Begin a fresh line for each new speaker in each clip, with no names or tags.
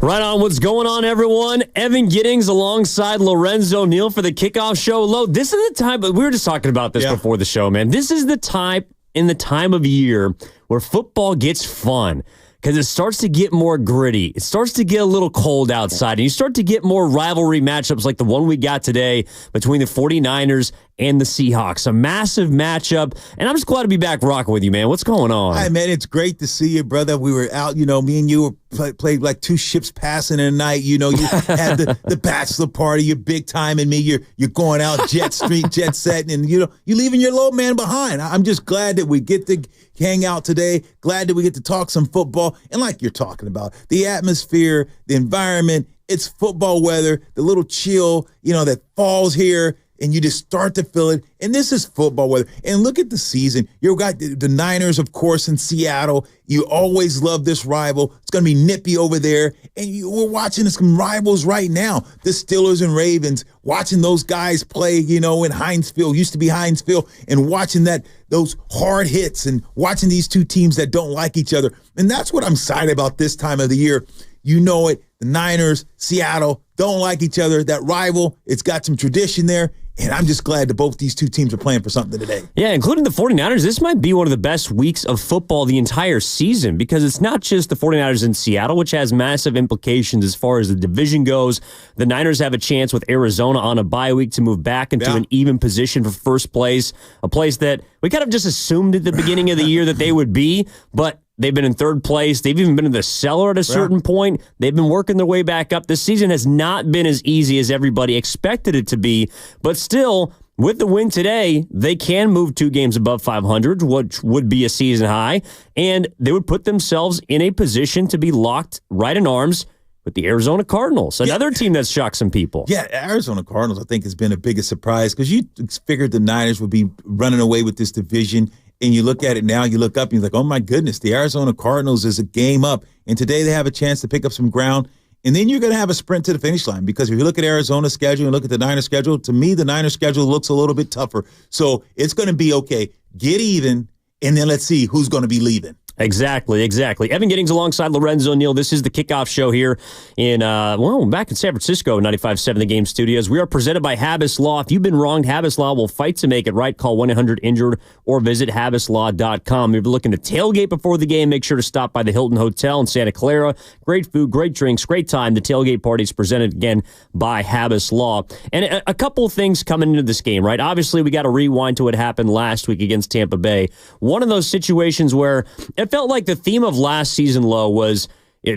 Right on. What's going on, everyone? Evan Giddings alongside Lorenzo Neal for the Kickoff Show. Lo, this is the time, but we were just talking about this before the show, man. This is the time of year where football gets fun because it starts to get more gritty. It starts to get a little cold outside, and you start to get more rivalry matchups like the one we got today between the 49ers and the Seahawks. A massive matchup, and I'm just glad to be back rocking with you, man. What's going on?
Hi, man. It's great to see you, brother. We were out, me and you played like two ships passing in the night. You had the bachelor party, you're big time, and me, you're going out jet setting, and you're leaving your low man behind. I'm just glad that we get to hang out today. Glad that we get to talk some football. And like you're talking about, the atmosphere, the environment, it's football weather, the little chill, that falls here, and you just start to feel it. And this is football weather. And look at the season. You've got the Niners, of course, in Seattle. You always love this rival. It's going to be nippy over there. And we're watching some rivals right now. The Steelers and Ravens, watching those guys play, in Heinz Field, used to be Heinz Field, and watching those hard hits and watching these two teams that don't like each other. And that's what I'm excited about this time of the year. You know it. The Niners, Seattle, don't like each other. That rival, it's got some tradition there. And I'm just glad that both these two teams are playing for something today.
Yeah, including the 49ers. This might be one of the best weeks of football the entire season because it's not just the 49ers in Seattle, which has massive implications as far as the division goes. The Niners have a chance with Arizona on a bye week to move back into an even position for first place, a place that we kind of just assumed at the beginning of the year that they would be, but they've been in third place. They've even been in the cellar at a certain point. They've been working their way back up. This season has not been as easy as everybody expected it to be. But still, with the win today, they can move 2 games above 500, which would be a season high. And they would put themselves in a position to be locked right in arms with the Arizona Cardinals, another team that's shocked some people.
Yeah, Arizona Cardinals, I think, has been a biggest surprise because you figured the Niners would be running away with this division. And you look at it now, you look up, and you're like, oh, my goodness, the Arizona Cardinals is a game up. And today they have a chance to pick up some ground. And then you're going to have a sprint to the finish line because if you look at Arizona's schedule and look at the Niners' schedule, to me, the Niners' schedule looks a little bit tougher. So it's going to be okay. Get even, and then let's see who's going to be leaving.
Exactly. Evan Giddings alongside Lorenzo Neal. This is the Kickoff Show here in, back in San Francisco, 95.7 The Game Studios. We are presented by Habas Law. If you've been wronged, Habas Law will fight to make it right. Call 1-800-INJURED or visit habaslaw.com. If you're looking to tailgate before the game, make sure to stop by the Hilton Hotel in Santa Clara. Great food, great drinks, great time. The tailgate party is presented again by Habas Law. And a couple of things coming into this game, right? Obviously, we got to rewind to what happened last week against Tampa Bay. One of those situations where it felt like the theme of last season, Low, was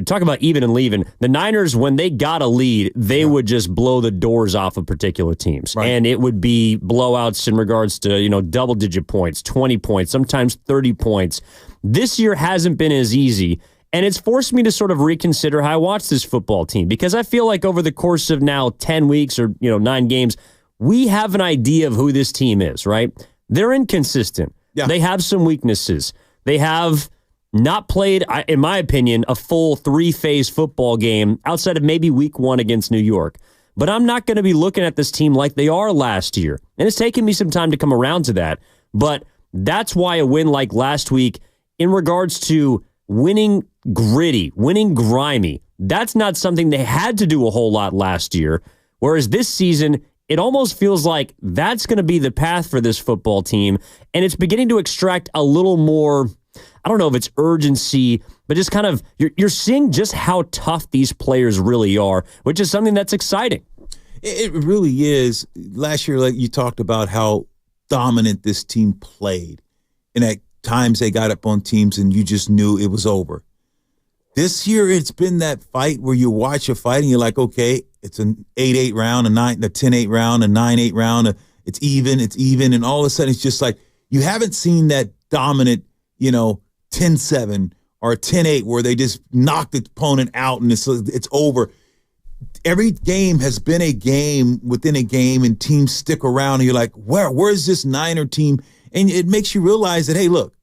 talk about even and leaving. The Niners, when they got a lead, they would just blow the doors off of particular teams. Right. And it would be blowouts in regards to, double-digit points, 20 points, sometimes 30 points. This year hasn't been as easy, and it's forced me to sort of reconsider how I watch this football team because I feel like over the course of now 10 weeks or 9 games, we have an idea of who this team is, right? They're inconsistent. Yeah. They have some weaknesses. They have not played, in my opinion, a full 3-phase football game outside of maybe week 1 against New York. But I'm not going to be looking at this team like they are last year. And it's taken me some time to come around to that. But that's why a win like last week, in regards to winning gritty, winning grimy, that's not something they had to do a whole lot last year. Whereas this season, it almost feels like that's going to be the path for this football team. And it's beginning to extract a little more, I don't know if it's urgency, but just kind of you're seeing just how tough these players really are, which is something that's exciting.
It really is. Last year, like you talked about how dominant this team played. And at times they got up on teams and you just knew it was over. This year, it's been that fight where you watch a fight and you're like, okay, it's an 8-8 round, a 10-8 round, a 9-8 round. It's even. And all of a sudden, it's just like you haven't seen that dominant, 10-7 or 10-8 where they just knock the opponent out and it's over. Every game has been a game within a game and teams stick around and you're like, where's this Niner team? And it makes you realize that, hey, look,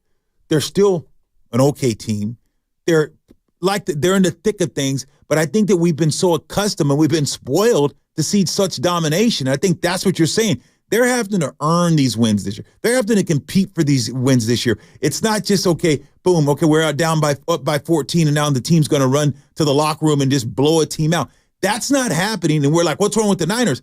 they're still an okay team. They're in the thick of things, but I think that we've been so accustomed and we've been spoiled to see such domination. I think that's what you're saying. They're having to earn these wins this year. They're having to compete for these wins this year. It's not just, okay, boom, okay, we're up by 14, and now the team's going to run to the locker room and just blow a team out. That's not happening, and we're like, what's wrong with the Niners?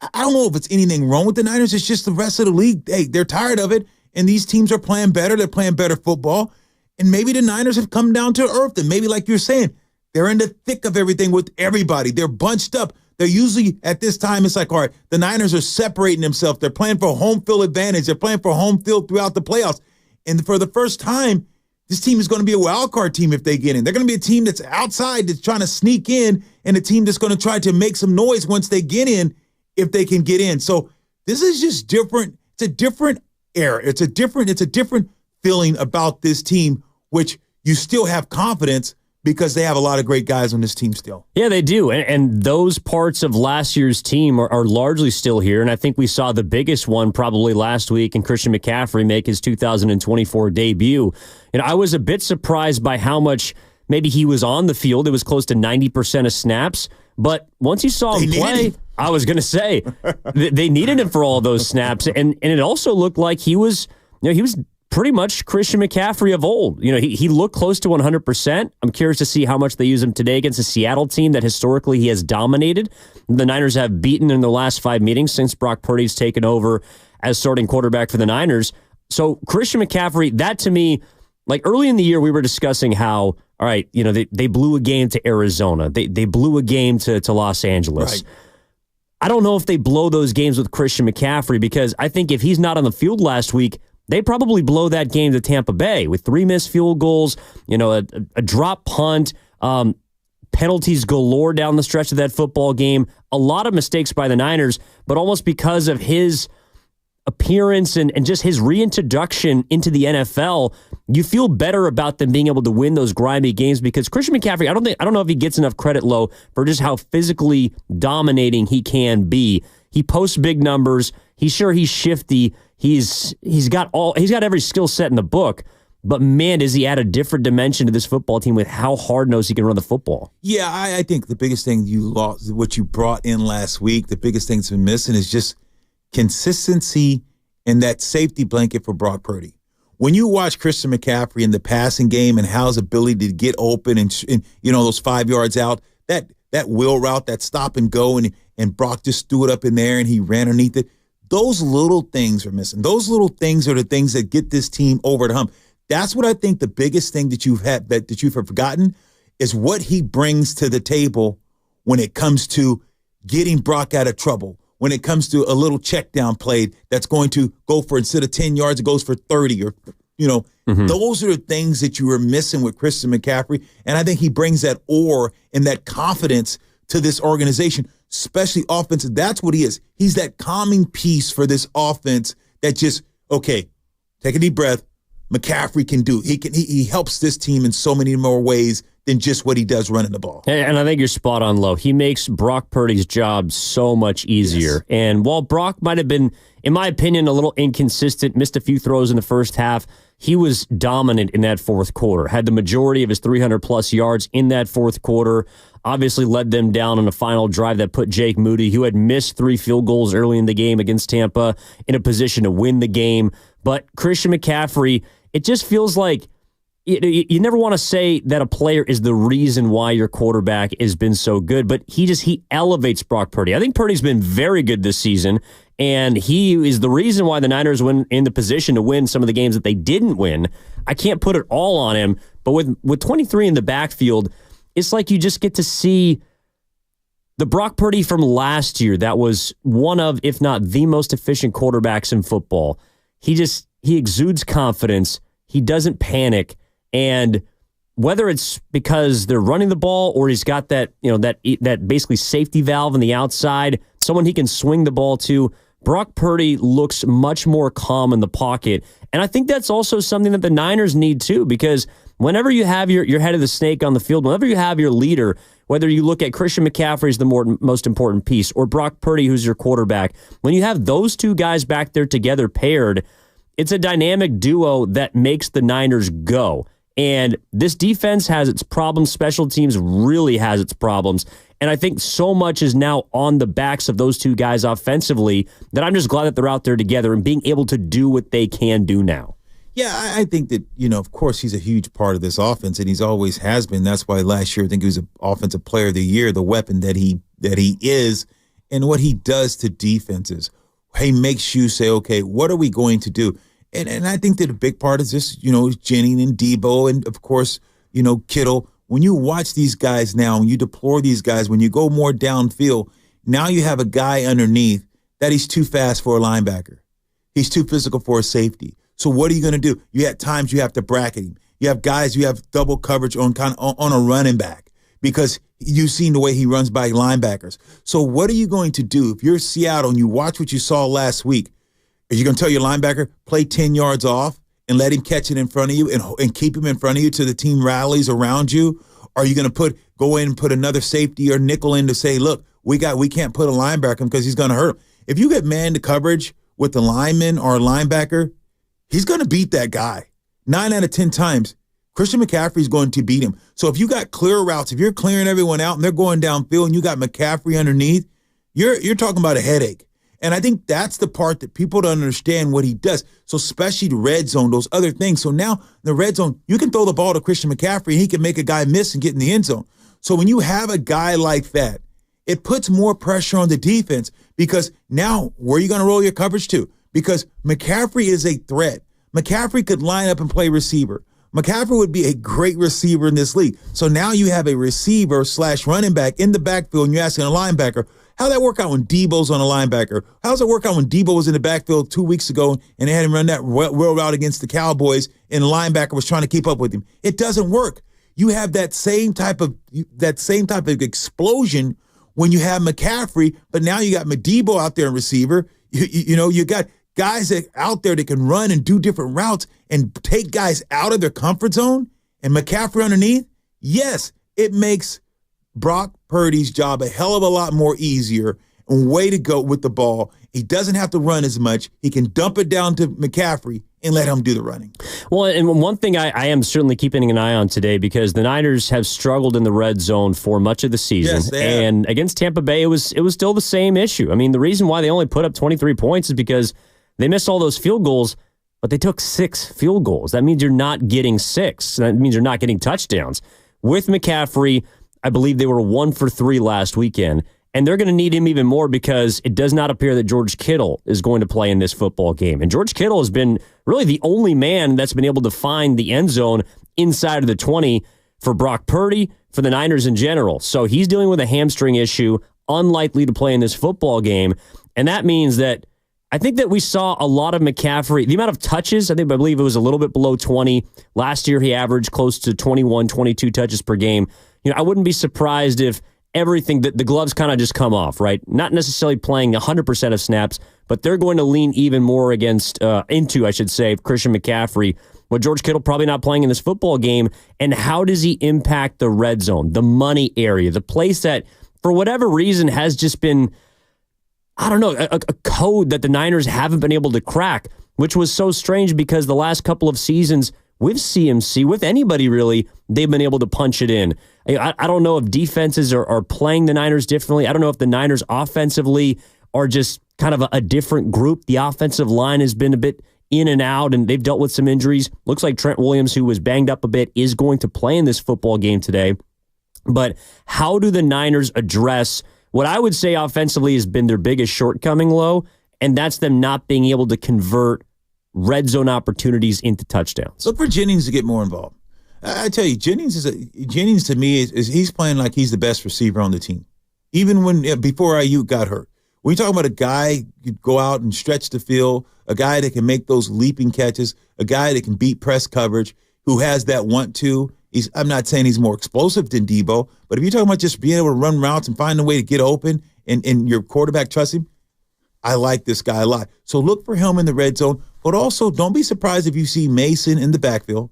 I don't know if it's anything wrong with the Niners. It's just the rest of the league, hey, they're tired of it, and these teams are playing better. They're playing better football, and maybe the Niners have come down to earth, and maybe, like you're saying, they're in the thick of everything with everybody. They're bunched up. They're usually, at this time, it's like, all right, the Niners are separating themselves. They're playing for home field advantage. They're playing for home field throughout the playoffs. And for the first time, this team is going to be a wild card team if they get in. They're going to be a team that's outside, that's trying to sneak in, and a team that's going to try to make some noise once they get in, if they can get in. So this is just different. It's a different era. It's a different feeling about this team, which you still have confidence because they have a lot of great guys on this team still.
Yeah, they do. And those parts of last year's team are largely still here. And I think we saw the biggest one probably last week in Christian McCaffrey make his 2024 debut. And I was a bit surprised by how much maybe he was on the field. It was close to 90% of snaps. But once you saw him play, I was going to say, they needed him for all of those snaps. And it also looked like he was pretty much Christian McCaffrey of old. He looked close to 100%. I'm curious to see how much they use him today against a Seattle team that historically he has dominated. The Niners have beaten in their last 5 meetings since Brock Purdy's taken over as starting quarterback for the Niners. So Christian McCaffrey, that to me, like early in the year, we were discussing how, all right, they blew a game to Arizona. They blew a game to Los Angeles. Right. I don't know if they blow those games with Christian McCaffrey, because I think if he's not on the field last week, they probably blow that game to Tampa Bay with 3 missed field goals, a drop punt, penalties galore down the stretch of that football game. A lot of mistakes by the Niners, but almost because of his appearance and just his reintroduction into the NFL, you feel better about them being able to win those grimy games, because Christian McCaffrey, I don't know if he gets enough credit, Lo, for just how physically dominating he can be. He posts big numbers. He's shifty. He's got every skill set in the book, but man, does he add a different dimension to this football team with how hard-nosed he can run the football.
Yeah, I think the biggest thing you lost, what you brought in last week, the biggest thing that's been missing is just consistency and that safety blanket for Brock Purdy. When you watch Christian McCaffrey in the passing game and how his ability to get open and those 5 yards out, that wheel route, that stop and go, and Brock just threw it up in there and he ran underneath it. Those little things are missing. Those little things are the things that get this team over the hump. That's what I think the biggest thing that you've forgotten is what he brings to the table when it comes to getting Brock out of trouble, when it comes to a little check down play that's going to go for, instead of 10 yards, it goes for 30 or, Those are the things that you were missing with Christian McCaffrey. And I think he brings that aura and that confidence to this organization, especially offensive. That's what he is. He's that calming piece for this offense that just, okay, take a deep breath. McCaffrey can do. He helps this team in so many more ways than just what he does running the ball.
And I think you're spot on, Lo. He makes Brock Purdy's job so much easier. Yes. And while Brock might have been, in my opinion, a little inconsistent, missed a few throws in the first half, he was dominant in that fourth quarter, had the majority of his 300-plus yards in that fourth quarter, obviously led them down on a final drive that put Jake Moody, who had missed 3 field goals early in the game against Tampa, in a position to win the game. But Christian McCaffrey, it just feels like you never want to say that a player is the reason why your quarterback has been so good, but he elevates Brock Purdy. I think Purdy's been very good this season, and he is the reason why the Niners were in the position to win some of the games that they didn't win. I can't put it all on him, but with 23 in the backfield, it's like you just get to see the Brock Purdy from last year that was one of, if not the most efficient quarterbacks in football. He exudes confidence. He doesn't panic. And whether it's because they're running the ball or he's got that basically safety valve on the outside, someone he can swing the ball to, Brock Purdy looks much more calm in the pocket. And I think that's also something that the Niners need too, because whenever you have your head of the snake on the field, whenever you have your leader, whether you look at Christian McCaffrey as the most important piece or Brock Purdy, who's your quarterback, when you have those two guys back there together paired, it's a dynamic duo that makes the Niners go. And this defense has its problems. Special teams really has its problems. And I think so much is now on the backs of those two guys offensively that I'm just glad that they're out there together and being able to do what they can do now.
Yeah, I think that, of course, he's a huge part of this offense, and he's always has been. That's why last year I think he was an Offensive Player of the Year, the weapon that he is, and what he does to defenses. He makes you say, okay, what are we going to do? And I think that a big part is this, Jennings and Debo and, of course, Kittle. When you watch these guys now, when you deploy these guys, when you go more downfield, now you have a guy underneath that he's too fast for a linebacker. He's too physical for a safety. So what are you going to do? You at times you have to bracket him. You have guys, you have double coverage on a running back because you've seen the way he runs by linebackers. So what are you going to do if you're Seattle and you watch what you saw last week? Are you going to tell your linebacker, play 10 yards off and let him catch it in front of you and keep him in front of you till the team rallies around you? Or are you going to go in and put another safety or nickel in to say, look, we can't put a linebacker because he's going to hurt him. If you get man to coverage with the lineman or a linebacker, he's going to beat that guy. 9 out of 10 times, Christian McCaffrey is going to beat him. So if you got clear routes, if you're clearing everyone out and they're going downfield and you got McCaffrey underneath, you're talking about a headache. And I think that's the part that people don't understand what he does. So especially the red zone, those other things. So now the red zone, you can throw the ball to Christian McCaffrey and he can make a guy miss and get in the end zone. So when you have a guy like that, it puts more pressure on the defense because now where are you going to roll your coverage to? Because McCaffrey is a threat. McCaffrey could line up and play receiver. McCaffrey would be a great receiver in this league. So now you have a receiver / running back in the backfield and you're asking a linebacker, how'd that work out when Debo's on a linebacker? How's it work out when Debo was in the backfield 2 weeks ago and they had him run that wheel route against the Cowboys and the linebacker was trying to keep up with him? It doesn't work. You have that same type of explosion when you have McCaffrey, but now you got Debo out there in receiver. You got guys that out there that can run and do different routes and take guys out of their comfort zone, and McCaffrey underneath, yes, it makes Brock Purdy's job a hell of a lot more easier and way to go with the ball. He doesn't have to run as much. He can dump it down to McCaffrey and let him do the running.
Well, and one thing I am certainly keeping an eye on today because the Niners have struggled in the red zone for much of the season.
Yes, they have.
And against Tampa Bay, it was still the same issue. I mean, the reason why they only put up 23 points is because they missed all those field goals, but they took 6 field goals. That means you're not getting 6. That means you're not getting touchdowns. With McCaffrey, I believe they were 1 for 3 last weekend, and they're going to need him even more because it does not appear that George Kittle is going to play in this football game. And George Kittle has been really the only man that's been able to find the end zone inside of the 20 for Brock Purdy, for the Niners in general. So he's dealing with a hamstring issue, unlikely to play in this football game, and that means that I think that we saw a lot of McCaffrey. The amount of touches, I believe it was a little bit below 20. Last year, he averaged close to 21, 22 touches per game. I wouldn't be surprised if the gloves kind of just come off, right? Not necessarily playing 100% of snaps, but they're going to lean even more into Christian McCaffrey. With George Kittle probably not playing in this football game, and how does he impact the red zone, the money area, the place that, for whatever reason, has just been, I don't know, a code that the Niners haven't been able to crack, which was so strange because the last couple of seasons with CMC, with anybody really, they've been able to punch it in. I don't know if defenses are playing the Niners differently. I don't know if the Niners offensively are just kind of a different group. The offensive line has been a bit in and out, and they've dealt with some injuries. Looks like Trent Williams, who was banged up a bit, is going to play in this football game today. But how do the Niners address what I would say offensively has been their biggest shortcoming, Low, and that's them not being able to convert red zone opportunities into touchdowns?
Look for Giddings to get more involved. I tell you, Giddings to me is he's playing like he's the best receiver on the team. Even before Ayuk got hurt. When you're talking about a guy who go out and stretch the field, a guy that can make those leaping catches, a guy that can beat press coverage, who has that want-to. I'm not saying he's more explosive than Debo, but if you're talking about just being able to run routes and find a way to get open and your quarterback trusts him, I like this guy a lot. So look for him in the red zone, but also don't be surprised if you see Mason in the backfield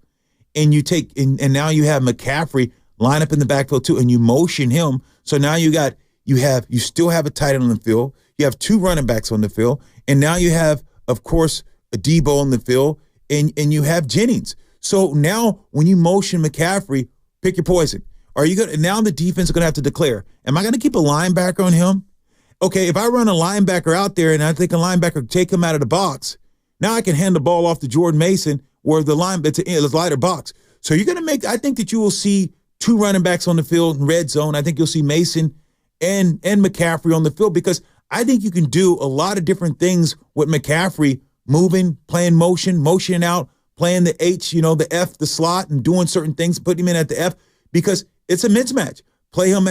and you take and now you have McCaffrey line up in the backfield too, and you motion him. So now you still have a tight end on the field. You have 2 running backs on the field, and now you have, of course, a Debo on the field, and you have Giddings. So now when you motion McCaffrey, pick your poison. Are you going now the defense is going to have to declare, am I going to keep a linebacker on him? Okay, if I run a linebacker out there and I think a linebacker take him out of the box, now I can hand the ball off to Jordan Mason where it's a lighter box. So you're going to I think that you will see two running backs on the field in red zone. I think you'll see Mason and McCaffrey on the field because I think you can do a lot of different things with McCaffrey moving, playing motioning out, playing the H, the F, the slot, and doing certain things, putting him in at the F because it's a mismatch. Play him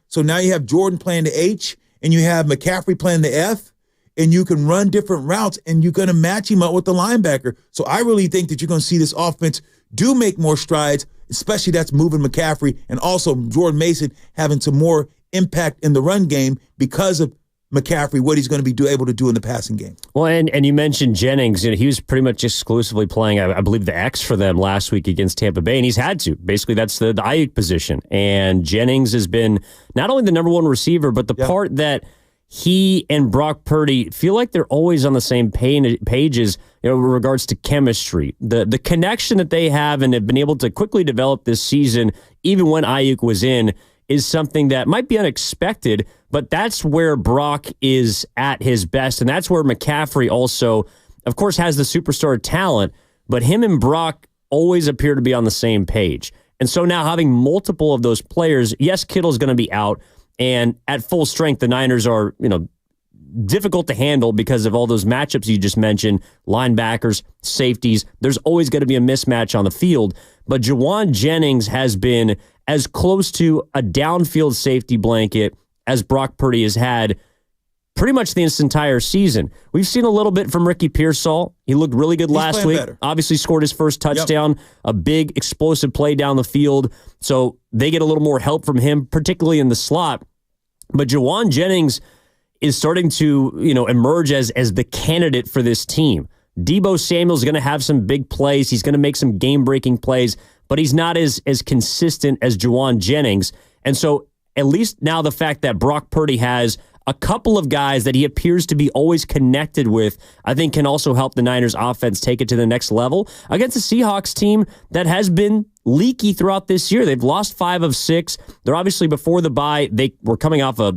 so now you have Jordan playing the H and you have McCaffrey playing the F and you can run different routes and you're going to match him up with the linebacker. So I really think that you're going to see this offense do make more strides, especially that's moving McCaffrey and also Jordan Mason having some more impact in the run game because of McCaffrey, what he's going to be able to do in the passing game.
Well, and you mentioned Giddings. He was pretty much exclusively playing, I believe, the X for them last week against Tampa Bay, and he's had to. Basically, that's the Ayuk position. And Giddings has been not only the number one receiver, but the part that he and Brock Purdy feel like they're always on the same pages, in regards to chemistry. The connection that they have and have been able to quickly develop this season, even when Ayuk was in, is something that might be unexpected, but that's where Brock is at his best, and that's where McCaffrey also, of course, has the superstar talent, but him and Brock always appear to be on the same page. And so now having multiple of those players, yes, Kittle's going to be out, and at full strength, the Niners are, difficult to handle because of all those matchups you just mentioned, linebackers, safeties. There's always going to be a mismatch on the field, but Juwan Jennings has been as close to a downfield safety blanket as Brock Purdy has had pretty much the entire season. We've seen a little bit from Ricky Pearsall. He looked really good last week. Better. Obviously scored his first touchdown, a big explosive play down the field. So they get a little more help from him, particularly in the slot. But Juwan Jennings is starting to, emerge as the candidate for this team. Deebo Samuel's going to have some big plays. He's going to make some game-breaking plays, but he's not as consistent as Juwan Jennings. And so at least now the fact that Brock Purdy has a couple of guys that he appears to be always connected with, I think can also help the Niners offense take it to the next level against a Seahawks team that has been leaky throughout this year. They've lost 5 of 6. They're obviously before the bye. They were coming off a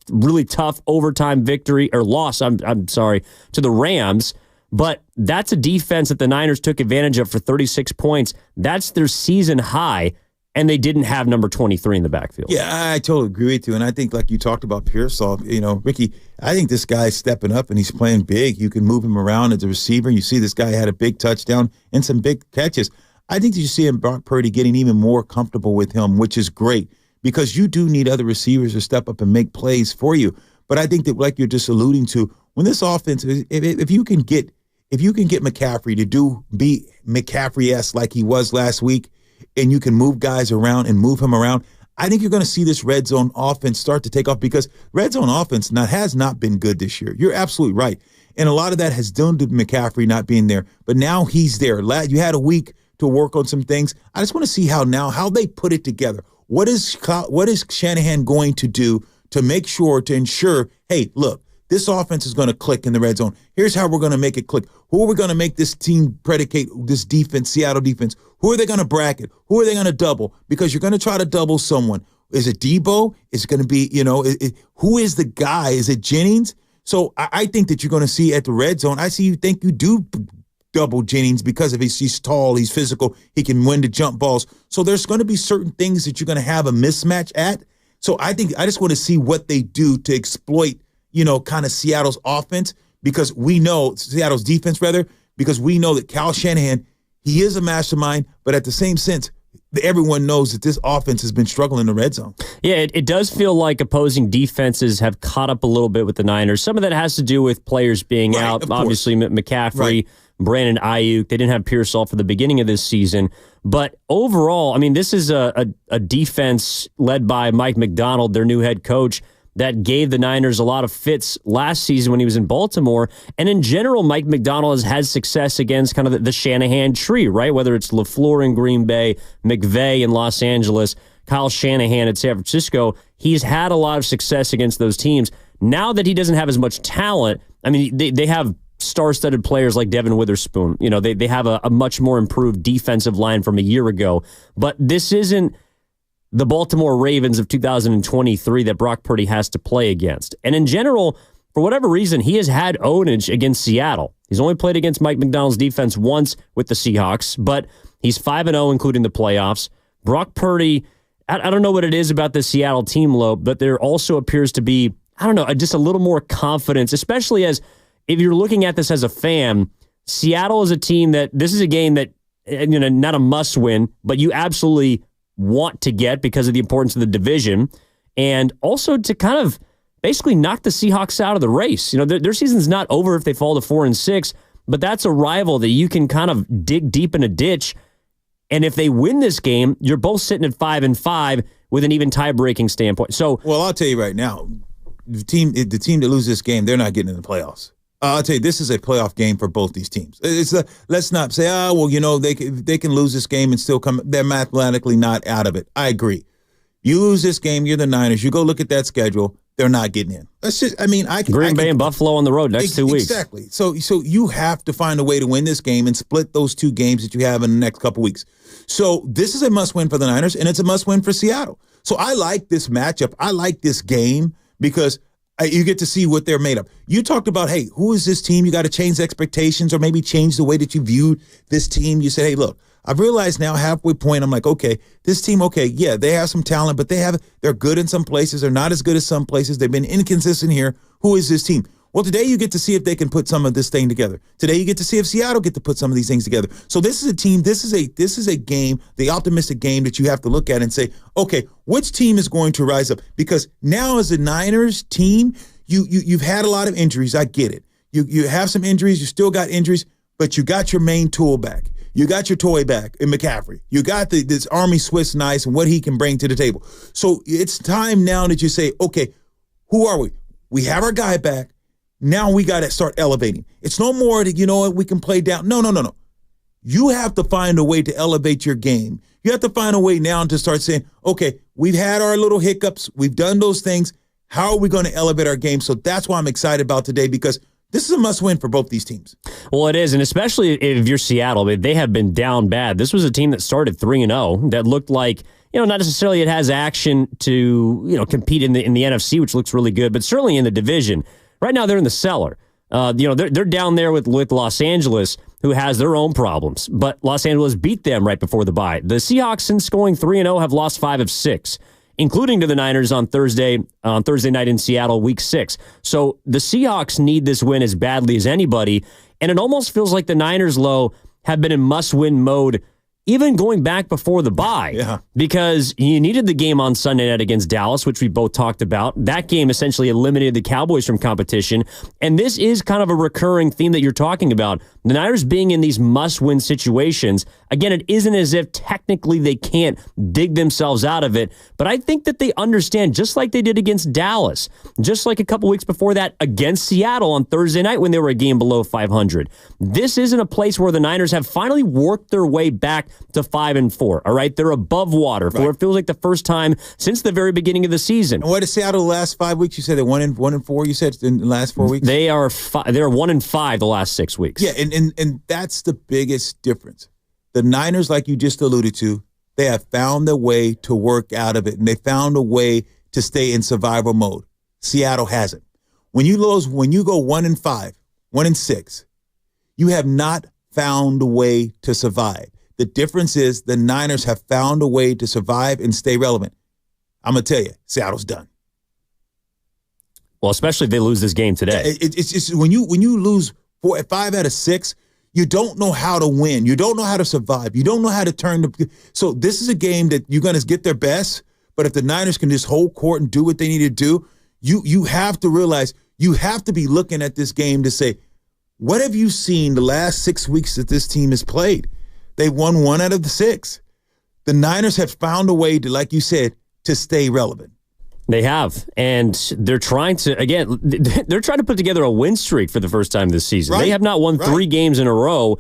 really tough overtime victory or loss. I'm sorry, to the Rams. But that's a defense that the Niners took advantage of for 36 points. That's their season high, and they didn't have number 23 in the backfield.
Yeah, I totally agree with you. And I think, like you talked about Pearsall, Ricky, I think this guy's stepping up and he's playing big. You can move him around as a receiver. You see this guy had a big touchdown and some big catches. I think that you see him, Brock Purdy, getting even more comfortable with him, which is great because you do need other receivers to step up and make plays for you. But I think that, like you're just alluding to, when this offense, if you can get McCaffrey to be McCaffrey-esque like he was last week, and you can move guys around and move him around, I think you're going to see this red zone offense start to take off because red zone offense has not been good this year. You're absolutely right. And a lot of that has done to McCaffrey not being there. But now he's there. You had a week to work on some things. I just want to see how they put it together. What is Shanahan going to do to ensure, hey, look, this offense is going to click in the red zone. Here's how we're going to make it click. Who are we going to make this team predicate, this defense, Seattle defense? Who are they going to bracket? Who are they going to double? Because you're going to try to double someone. Is it Deebo? Is it going to be, who is the guy? Is it Giddings? So I think that you're going to see at the red zone, you do double Giddings because of he's tall, he's physical, he can win the jump balls. So there's going to be certain things that you're going to have a mismatch at. So I just want to see what they do to exploit kind of Seattle's offense because we know Seattle's defense because we know that Kyle Shanahan, he is a mastermind, but at the same sense, everyone knows that this offense has been struggling in the red zone. Yeah,
it does feel like opposing defenses have caught up a little bit with the Niners. Some of that has to do with players being out. Obviously, McCaffrey, Brandon Ayuk. They didn't have Pearsall for the beginning of this season. But overall, this is a defense led by Mike McDonald, their new head coach, that gave the Niners a lot of fits last season when he was in Baltimore. And in general, Mike McDonald has had success against kind of the Shanahan tree, right? Whether it's LaFleur in Green Bay, McVay in Los Angeles, Kyle Shanahan at San Francisco, he's had a lot of success against those teams. Now that he doesn't have as much talent, they have star-studded players like Devin Witherspoon. They have a much more improved defensive line from a year ago. But this isn't the Baltimore Ravens of 2023 that Brock Purdy has to play against. And in general, for whatever reason, he has had ownage against Seattle. He's only played against Mike McDonald's defense once with the Seahawks, but he's 5-0, including the playoffs. Brock Purdy, I don't know what it is about the Seattle team, Lo, but there also appears to be, I don't know, just a little more confidence, especially as if you're looking at this as a fan. Seattle is a team that this is a game that, not a must win, but you absolutely want to get because of the importance of the division, and also to kind of basically knock the Seahawks out of the race. Their season's not over if they fall to 4-6, but that's a rival that you can kind of dig deep in a ditch. And if they win this game, you're both sitting at 5-5 with an even tie-breaking standpoint. So,
well, I'll tell you right now, the team that loses this game, they're not getting in the playoffs. I'll tell you, this is a playoff game for both these teams. Let's not say, they can lose this game and still come. They're mathematically not out of it. I agree. You lose this game, you're the Niners. You go look at that schedule. They're not getting in. That's just,
Green Bay and Buffalo on the road next 2 weeks.
Exactly. So you have to find a way to win this game and split those two games that you have in the next couple weeks. So this is a must-win for the Niners, and it's a must-win for Seattle. So I like this matchup. I like this game because you get to see what they're made of. You talked about, hey, who is this team? You got to change expectations or maybe change the way that you viewed this team. You said, hey, look, I've realized now halfway point, I'm like, okay, this team, okay, yeah, they have some talent, but they're good in some places. They're not as good as some places. They've been inconsistent here. Who is this team? Well, today you get to see if they can put some of this thing together. Today you get to see if Seattle get to put some of these things together. So this is a team, this is a game, the optimistic game that you have to look at and say, okay, which team is going to rise up? Because now as a Niners team, you've had a lot of injuries. I get it. You have some injuries. You still got injuries, but you got your main tool back. You got your toy back in McCaffrey. You got this Army Swiss knife and what he can bring to the table. So it's time now that you say, okay, who are we? We have our guy back. Now we got to start elevating. It's no more that, we can play down. No. You have to find a way to elevate your game. You have to find a way now to start saying, okay, we've had our little hiccups. We've done those things. How are we going to elevate our game? So that's why I'm excited about today, because this is a must-win for both these teams.
Well, it is, and especially if you're Seattle, they have been down bad. This was a team that started 3-0 that looked like, not necessarily it has action to, compete in the NFC, which looks really good, but certainly in the division. Right now, they're in the cellar. They're down there with Los Angeles, who has their own problems. But Los Angeles beat them right before the bye. The Seahawks, since going 3-0, have lost 5 of 6, including to the Niners on Thursday night in Seattle, Week 6. So the Seahawks need this win as badly as anybody, and it almost feels like the Niners, Low, have been in must-win mode even going back before the bye, because you needed the game on Sunday night against Dallas, which we both talked about. That game essentially eliminated the Cowboys from competition, and this is kind of a recurring theme that you're talking about. The Niners being in these must-win situations, again, it isn't as if technically they can't dig themselves out of it, but I think that they understand, just like they did against Dallas, just like a couple weeks before that against Seattle on Thursday night when they were a game below 500. This isn't a place where the Niners have finally worked their way back to 5-4. All right, they're above water for it feels like the first time since the very beginning of the season.
And what is Seattle the last 5 weeks? You said they're 1-4. You said in the last 4 weeks.
They're 1-5 the last 6 weeks.
Yeah, and that's the biggest difference. The Niners, like you just alluded to, they have found a way to work out of it, and they found a way to stay in survival mode. Seattle hasn't. When you go 1-5, 1-6, you have not found a way to survive. The difference is the Niners have found a way to survive and stay relevant. I'm going to tell you, Seattle's done.
Well, especially if they lose this game today.
It's just when you lose 5 out of 6, you don't know how to win. You don't know how to survive. You don't know how to turn. So this is a game that you're going to get their best, but if the Niners can just hold court and do what they need to do, you have to realize you have to be looking at this game to say, what have you seen the last 6 weeks that this team has played? They won 1 out of the 6. The Niners have found a way to, like you said, to stay relevant.
They have, and they're trying to put together a win streak for the first time this season. They have not won 3 games in a row,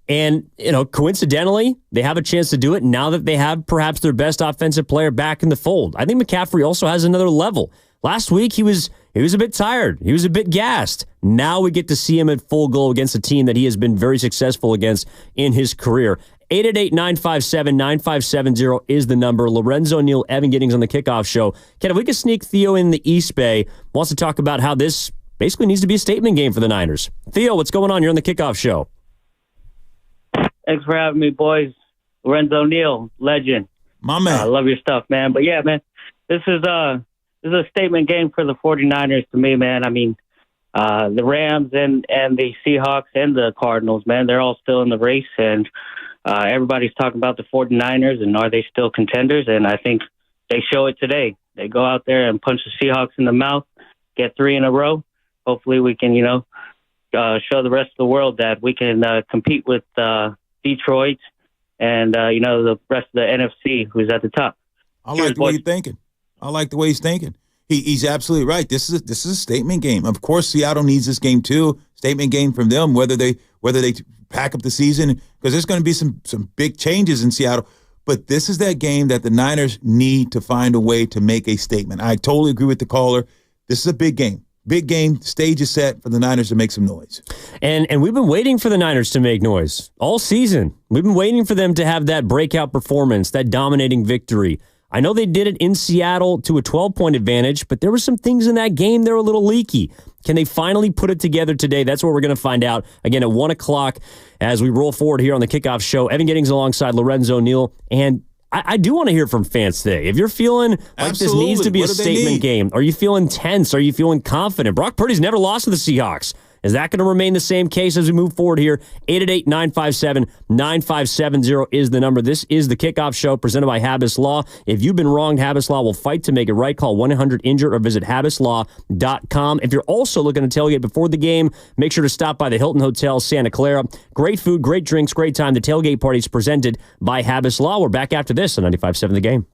and coincidentally, they have a chance to do it now that they have perhaps their best offensive player back in the fold. I think McCaffrey also has another level. Last week, he was a bit tired. He was a bit gassed. Now we get to see him at full go against a team that he has been very successful against in his career. 888-957-9570 is the number. Lorenzo Neal, Evan Giddings on the Kickoff Show. Ken, if we could sneak Theo in the East Bay, wants to talk about how this basically needs to be a statement game for the Niners. Theo, what's going on? You're on the Kickoff Show.
Thanks for having me, boys. Lorenzo Neal, legend.
My man.
I love your stuff, man. But, yeah, man, this is a statement game for the 49ers to me, man. I mean, the Rams and the Seahawks and the Cardinals, man, they're all still in the race. And everybody's talking about the 49ers and are they still contenders? And I think they show it today. They go out there and punch the Seahawks in the mouth, get 3 in a row. Hopefully we can, show the rest of the world that we can compete with Detroit and, the rest of the NFC who's at the top.
I like the way you're thinking. I like the way he's thinking. He's absolutely right. This is a statement game. Of course, Seattle needs this game too. Statement game from them, whether they pack up the season, because there's going to be some big changes in Seattle. But this is that game that the Niners need to find a way to make a statement. I totally agree with the caller. This is a big game. Big game. Stage is set for the Niners to make some noise.
And we've been waiting for the Niners to make noise all season. We've been waiting for them to have that breakout performance, that dominating victory. I know they did it in Seattle to a 12-point advantage, but there were some things in that game that were a little leaky. Can they finally put it together today? That's what we're going to find out, again, at 1 o'clock as we roll forward here on the Kickoff Show. Evan Giddings alongside Lorenzo Neal. And I do want to hear from fans today. If you're feeling like this needs to be a statement game, are you feeling tense? Are you feeling confident? Brock Purdy's never lost to the Seahawks. Is that going to remain the same case as we move forward here? 888-957-9570 is the number. This is the Kickoff Show presented by Habas Law. If you've been wronged, Habas Law will fight to make it right. Call 1-800-INJURED or visit habaslaw.com. If you're also looking to tailgate before the game, make sure to stop by the Hilton Hotel Santa Clara. Great food, great drinks, great time. The tailgate party is presented by Habas Law. We're back after this on 95.7 The Game.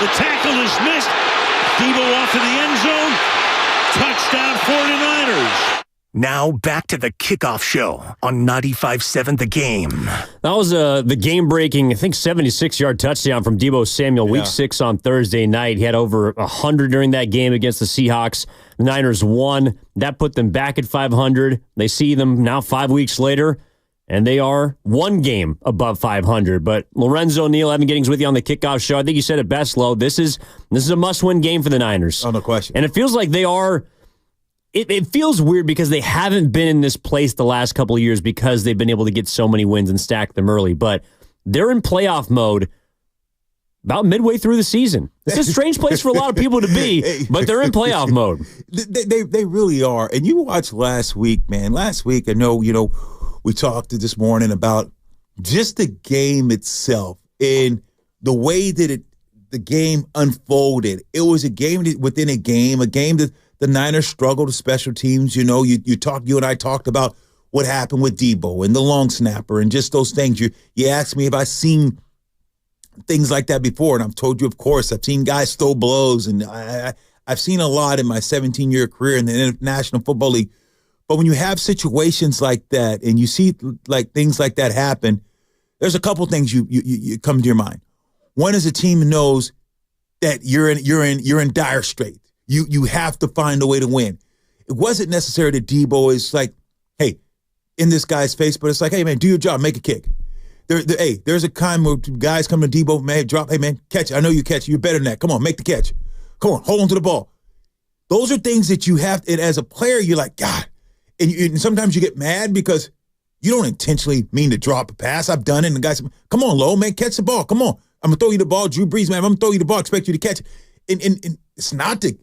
The tackle is missed. Debo off in the end zone. Touchdown 49ers.
Now back to the Kickoff Show on 95.7 The Game.
That was the game-breaking, I think, 76-yard touchdown from Debo Samuel, Week 6 on Thursday night. He had over 100 during that game against the Seahawks. The Niners won. That put them back at 500. They see them now 5 weeks later, and they are one game above 500. But Lorenzo, Neal, Evan Giddings with you on the Kickoff Show. I think you said it best, Lo. This is a must-win game for the Niners.
Oh, no question.
And it feels like they are... It feels weird because they haven't been in this place the last couple of years because they've been able to get so many wins and stack them early. But they're in playoff mode about midway through the season. It's a strange place for a lot of people to be, but they're in playoff mode.
They really are. And you watched last week, man. Last week, I know, we talked this morning about just the game itself and the way that the game unfolded. It was a game within a game that the Niners struggled with special teams. You and I talked about what happened with Debo and the long snapper and just those things. You asked me if I've seen things like that before, and I've told you, of course, I've seen guys throw blows, and I've seen a lot in my 17-year career in the National Football League. But when you have situations like that and you see like things like that happen, there's a couple things you come to your mind. One is a team knows that you're in dire straits. You have to find a way to win. It wasn't necessary that Debo is like, hey, in this guy's face, but it's like, hey, man, do your job, make a kick. There's a time where guys come to Debo, man, drop, hey, man, catch it. I know you catch it. You're better than that. Come on, make the catch. Come on, hold on to the ball. Those are things that you have, and as a player, you're like, God. And sometimes you get mad because you don't intentionally mean to drop a pass. I've done it, and the guy said, come on, Lo, man, catch the ball. Come on. I'm going to throw you the ball. Drew Brees, man, I'm going to throw you the ball, expect you to catch it. And it's not to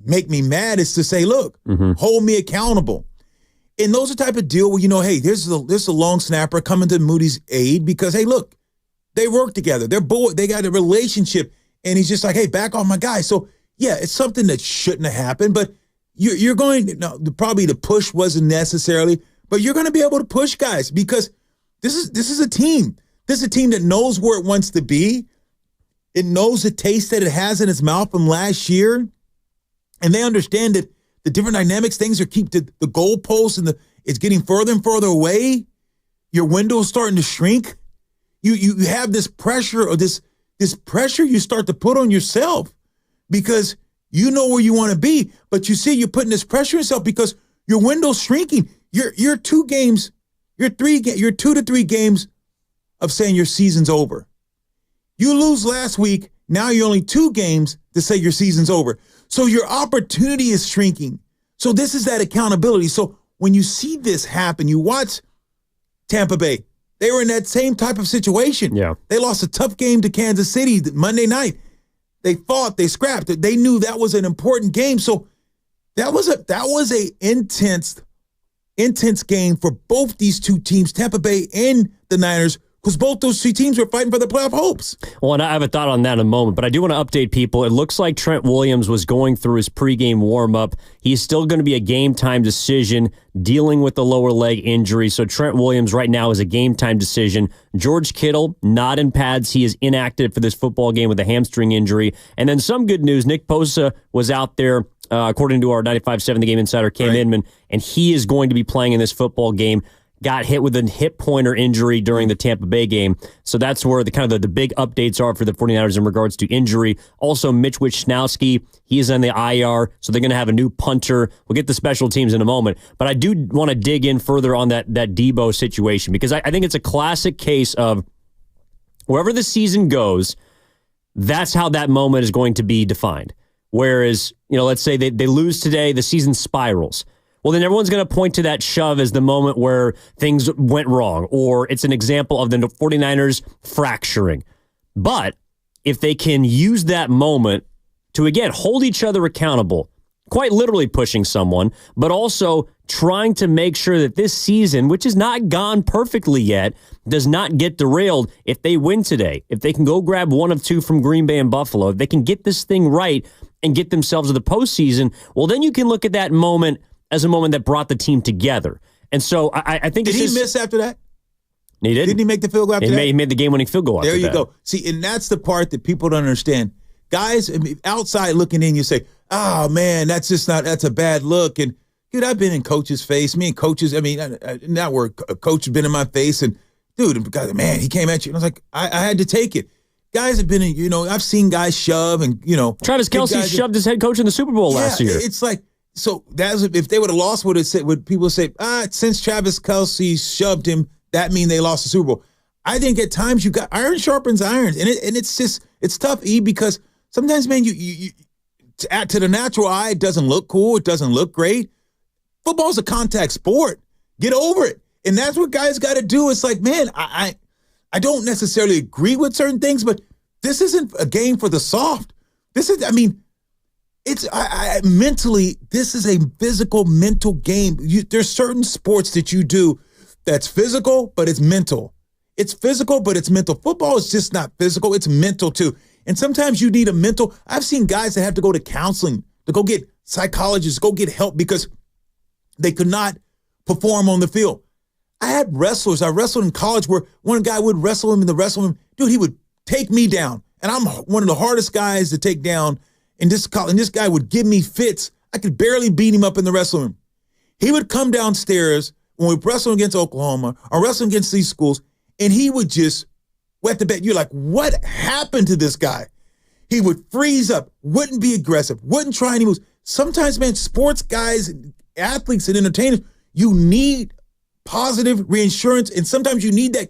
make me mad. It's to say, look, hold me accountable. And those are the type of deal where, hey, there's a long snapper coming to Moody's aid because, hey, look, they work together. They got a relationship. And he's just like, hey, back off my guy. So, yeah, it's something that shouldn't have happened. But you're going – probably the push wasn't necessarily, but you're going to be able to push guys because this is a team. This is a team that knows where it wants to be. It knows the taste that it has in its mouth from last year. And they understand that the different dynamics, things are keep the goalposts and it's getting further and further away. Your window's starting to shrink. You have this pressure or this pressure you start to put on yourself because you know where you want to be, but you see you're putting this pressure on yourself because your window's shrinking. You're 2 to 3 games of saying your season's over. You lose last week, now you're only 2 games to say your season's over. So your opportunity is shrinking. So this is that accountability. So when you see this happen, you watch Tampa Bay. They were in that same type of situation. Yeah. They lost a tough game to Kansas City Monday night. They fought, they scrapped it. They knew that was an important game. So that was a intense game for both these two teams, Tampa Bay and the Niners, because both those 2 teams were fighting for the playoff hopes.
Well, and I have a thought on that in a moment, but I do want to update people. It looks like Trent Williams was going through his pregame warm-up. He's still going to be a game-time decision, dealing with the lower leg injury. So Trent Williams right now is a game-time decision. George Kittle, not in pads. He is inactive for this football game with a hamstring injury. And then some good news, Nick Bosa was out there, according to our 95.7 The Game insider, Cam Inman, and he is going to be playing in this football game. Got hit with a hip pointer injury during the Tampa Bay game. So that's where the big updates are for the 49ers in regards to injury. Also, Mitch Wishnowsky, he is on the IR, so they're going to have a new punter. We'll get the special teams in a moment. But I do want to dig in further on that Debo situation because I think it's a classic case of wherever the season goes, that's how that moment is going to be defined. Whereas, let's say they lose today, the season spirals. Well, then everyone's going to point to that shove as the moment where things went wrong, or it's an example of the 49ers fracturing. But if they can use that moment to, again, hold each other accountable, quite literally pushing someone, but also trying to make sure that this season, which is not gone perfectly yet, does not get derailed if they win today. If they can go grab 1 of 2 from Green Bay and Buffalo, if they can get this thing right and get themselves to the postseason, well, then you can look at that moment as a moment that brought the team together. And so I think
Did he miss after that?
He did.
Didn't he make the field goal after that?
He made the game-winning field goal after that.
There you go. See, and that's the part that people don't understand. Guys, I mean, outside looking in, you say, oh, man, that's a bad look. And, dude, I've been in coach's face. Me and coaches, I mean, not where a coach has been in my face. And, dude, man, he came at you. And I was like, I had to take it. Guys have been in, I've seen guys shove and,
Travis Kelce shoved his head coach in the Super Bowl last year.
It's like, so if they would have lost, would people say, since Travis Kelce shoved him, that mean they lost the Super Bowl? I think at times you got iron sharpens irons, and it's just it's tough, because sometimes, man, you to the natural eye, it doesn't look cool, it doesn't look great. Football's a contact sport. Get over it, and that's what guys got to do. It's like, man, I don't necessarily agree with certain things, but this isn't a game for the soft. This is, it's mentally, this is a physical, mental game. There's certain sports that you do that's physical, but it's mental. It's physical, but it's mental. Football is just not physical. It's mental, too. And sometimes you need a mental. I've seen guys that have to go to counseling, to go get psychologists, go get help because they could not perform on the field. I had wrestlers. I wrestled in college where one guy would wrestle him in the wrestling room. Dude, he would take me down. And I'm one of the hardest guys to take down in this college. And this guy would give me fits. I could barely beat him up in the wrestling room. He would come downstairs when we wrestled against Oklahoma or wrestling against these schools, and he would just wet the bed. You're like, what happened to this guy? He would freeze up, wouldn't be aggressive, wouldn't try any moves. Sometimes, man, sports guys, athletes, and entertainers, you need positive reinsurance, and sometimes you need that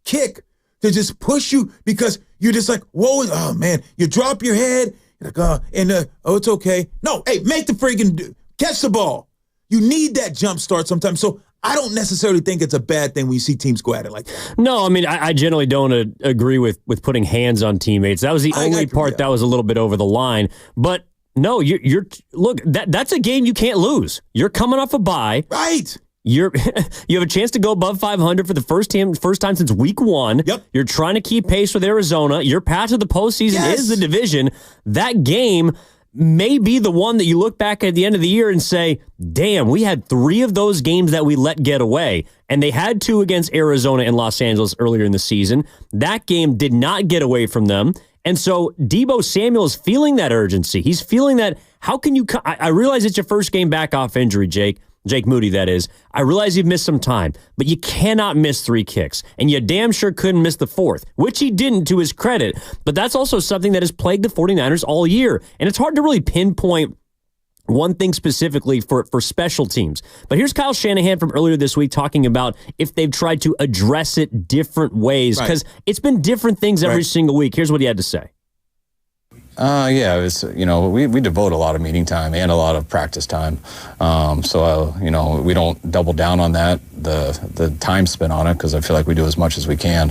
kick to just push you because you're just like, whoa, oh, man. You drop your head, you're like, it's okay. No, hey, make the friggin' catch the ball. You need that jump start sometimes. So I don't necessarily think it's a bad thing when you see teams go at it like that.
No, I mean, I generally don't agree with putting hands on teammates. That was the only part that was a little bit over the line. But no, you're look, that's a game you can't lose. You're coming off a bye.
Right.
You have a chance to go above 500 for the first time since week 1.
Yep.
You're trying to keep pace with Arizona. Your path to the postseason is the division. That game may be the one that you look back at the end of the year and say, damn, we had 3 of those games that we let get away. And they had 2 against Arizona and Los Angeles earlier in the season. That game did not get away from them. And so Deebo Samuel is feeling that urgency. He's feeling that, how can you, I realize it's your first game back off injury, Jake Moody, that is. I realize you've missed some time, but you cannot miss 3 kicks. And you damn sure couldn't miss the 4th, which he didn't to his credit. But that's also something that has plagued the 49ers all year. And it's hard to really pinpoint one thing specifically for special teams. But here's Kyle Shanahan from earlier this week talking about if they've tried to address it different ways, because it's been different things every single week. Here's what he had to say.
Yeah, it's, we devote a lot of meeting time and a lot of practice time. So we don't double down on that, the time spent on it, because I feel like we do as much as we can.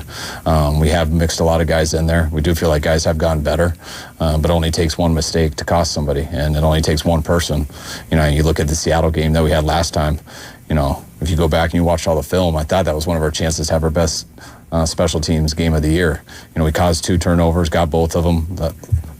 We have mixed a lot of guys in there. We do feel like guys have gotten better, but it only takes one mistake to cost somebody, and it only takes one person. You look at the Seattle game that we had last time, if you go back and you watch all the film, I thought that was one of our chances to have our best special teams game of the year. We caused 2 turnovers, got both of them.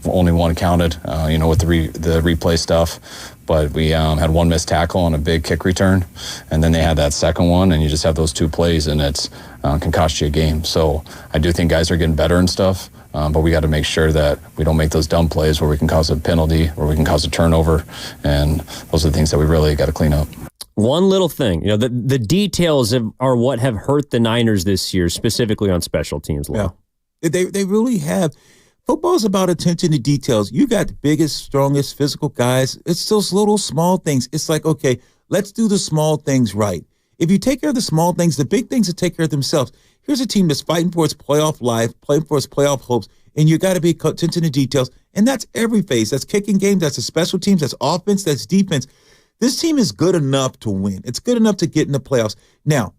Only one counted, with the replay stuff. But we had 1 missed tackle on a big kick return, and then they had that second one, and you just have those 2 plays, and it's can cost you a game. So I do think guys are getting better and stuff, but we got to make sure that we don't make those dumb plays where we can cause a penalty, where we can cause a turnover, and those are the things that we really got to clean up.
One little thing, the details are what have hurt the Niners this year, specifically on special teams.
Yeah, they really have. Football's about attention to details. You got the biggest, strongest, physical guys. It's those little small things. It's like, okay, let's do the small things right. If you take care of the small things, the big things will take care of themselves. Here's a team that's fighting for its playoff life, playing for its playoff hopes, and you got to be attention to details. And that's every phase. That's kicking games. That's the special teams. That's offense. That's defense. This team is good enough to win. It's good enough to get in the playoffs. Now,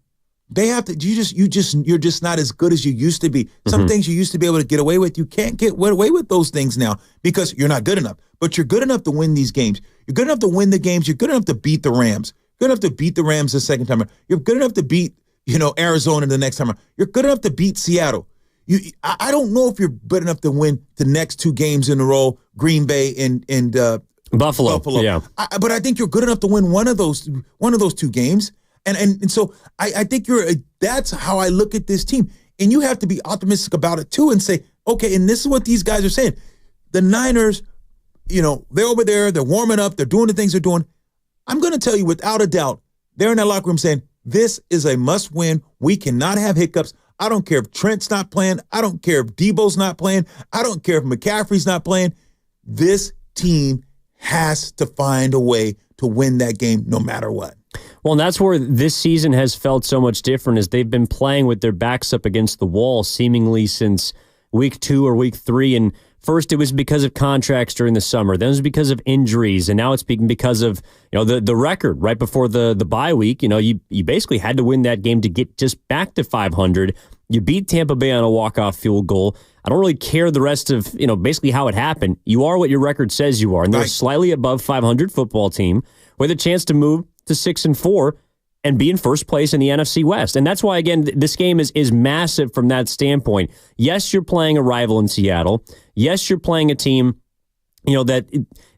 they have to. You're just not as good as you used to be. Some things you used to be able to get away with, you can't get away with those things now because you're not good enough. But you're good enough to win these games. You're good enough to win the games. You're good enough to beat the Rams. Good enough to beat the Rams the second time. You're good enough to beat Arizona the next time. You're good enough to beat Seattle. I don't know if you're good enough to win the next 2 games in a row, Green Bay and
Buffalo. Yeah,
but I think you're good enough to win one of those 2 games. And so I think that's how I look at this team. And you have to be optimistic about it too and say, okay, and this is what these guys are saying. The Niners, they're over there, they're warming up, they're doing the things they're doing. I'm going to tell you without a doubt, they're in that locker room saying, this is a must win. We cannot have hiccups. I don't care if Trent's not playing. I don't care if Debo's not playing. I don't care if McCaffrey's not playing. This team has to find a way to win that game no matter what.
Well, and that's where this season has felt so much different, is they've been playing with their backs up against the wall seemingly since week 2 or week 3. And first it was because of contracts during the summer. Then it was because of injuries. And now it's because of the record right before the bye week. You basically had to win that game to get just back to 500. You beat Tampa Bay on a walk-off field goal. I don't really care the rest of, basically how it happened. You are what your record says you are. And they're a slightly above 500 football team with a chance to move to 6-4 and be in first place in the NFC West. And that's why, again, this game is massive from that standpoint. Yes, you're playing a rival in Seattle. Yes, you're playing a team, that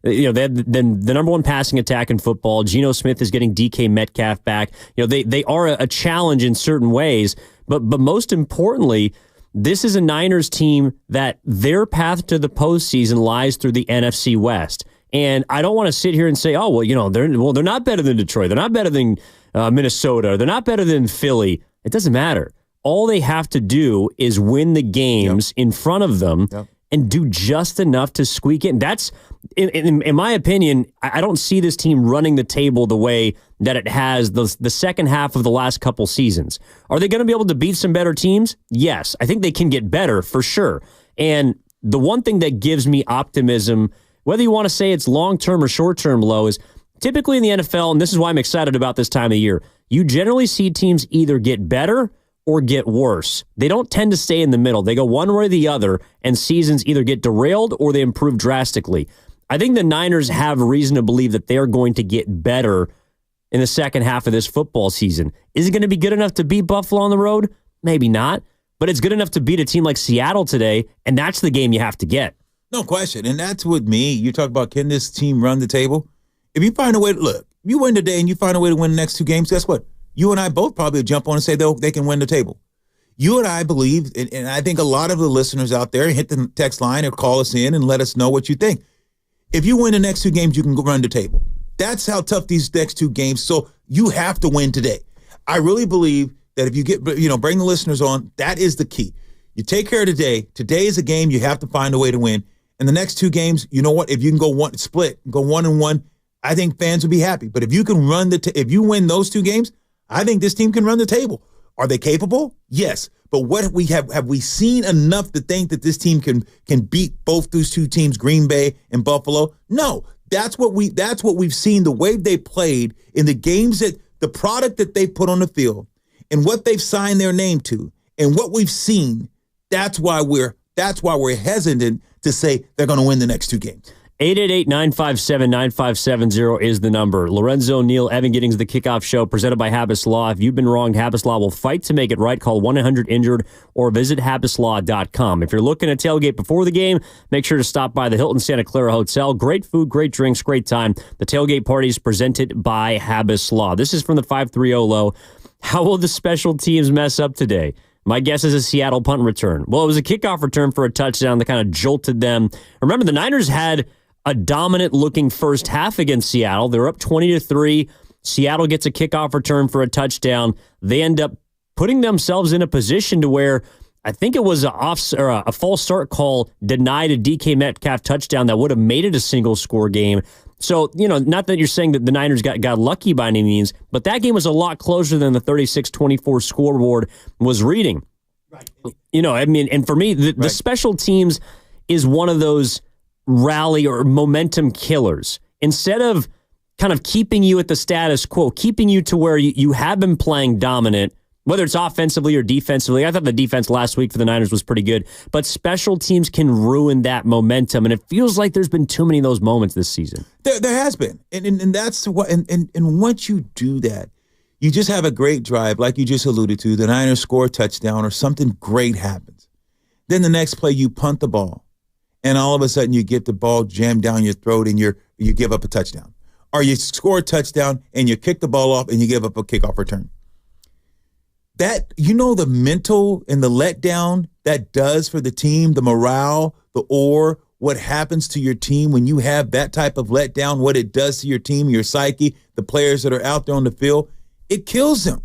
they have the number one passing attack in football. Geno Smith is getting DK Metcalf back. They are a challenge in certain ways, but most importantly, this is a Niners team that their path to the postseason lies through the NFC West. And I don't want to sit here and say, they're not better than Detroit. They're not better than Minnesota. They're not better than Philly. It doesn't matter. All they have to do is win the games in front of them and do just enough to squeak in. That's, in my opinion, I don't see this team running the table the way that it has the second half of the last couple seasons. Are they going to be able to beat some better teams? Yes. I think they can get better for sure. And the one thing that gives me optimism, whether you want to say it's long-term or short-term low, is typically in the NFL, and this is why I'm excited about this time of year, you generally see teams either get better or get worse. They don't tend to stay in the middle. They go one way or the other, and seasons either get derailed or they improve drastically. I think the Niners have reason to believe that they're going to get better in the second half of this football season. Is it going to be good enough to beat Buffalo on the road? Maybe not, but it's good enough to beat a team like Seattle today, and that's the game you have to get.
No question. And that's with me. You talk about, can this team run the table? If you find a way to, if you win today and you find a way to win the next 2 games, guess what? You and I both probably jump on and say they can win the table. You and I believe, and I think a lot of the listeners out there, hit the text line or call us in and let us know what you think. If you win the next 2 games, you can go run the table. That's how tough these next 2 games. So you have to win today. I really believe that if you bring the listeners on, that is the key. You take care of today. Today is a game you have to find a way to win. And the next 2 games, you know what? If you can go go 1-1, I think fans will be happy. But if you can if you win those 2 games, I think this team can run the table. Are they capable? Yes. But what have we seen enough to think that this team can beat both those 2 teams, Green Bay and Buffalo? No. That's what we've seen, the way they played in the games, that the product that they put on the field and what they've signed their name to and what we've seen. That's why we're hesitant to say they're going to win the next 2 games.
888-957-9570 is the number. Lorenzo, Neal, Evan Giddings, the Kickoff Show, presented by Habas Law. If you've been wronged, Habas Law will fight to make it right. Call 1-800-INJURED or visit habaslaw.com. If you're looking to tailgate before the game, make sure to stop by the Hilton Santa Clara Hotel. Great food, great drinks, great time. The tailgate party is presented by Habas Law. This is from the 530 low. How will the special teams mess up today? My guess is a Seattle punt return. Well, it was a kickoff return for a touchdown that kind of jolted them. Remember, the Niners had a dominant-looking first half against Seattle. They're up 20-3. Seattle gets a kickoff return for a touchdown. They end up putting themselves in a position to where I think it was a false start call denied a DK Metcalf touchdown that would have made it a single-score game. So, not that you're saying that the Niners got lucky by any means, but that game was a lot closer than the 36-24 scoreboard was reading. Right. And for me, the special teams is one of those rally or momentum killers. Instead of kind of keeping you at the status quo, keeping you to where you have been playing dominant, whether it's offensively or defensively. I thought the defense last week for the Niners was pretty good, but special teams can ruin that momentum, and it feels like there's been too many of those moments this season.
There has been, and that's what. And once you do that, you just have a great drive, like you just alluded to. The Niners score a touchdown or something great happens. Then the next play, you punt the ball, and all of a sudden you get the ball jammed down your throat and you give up a touchdown. or you score a touchdown and you kick the ball off and you give up a kickoff return. That, the mental and the letdown that does for the team, the morale, what happens to your team when you have that type of letdown, what it does to your team, your psyche, the players that are out there on the field, it kills them.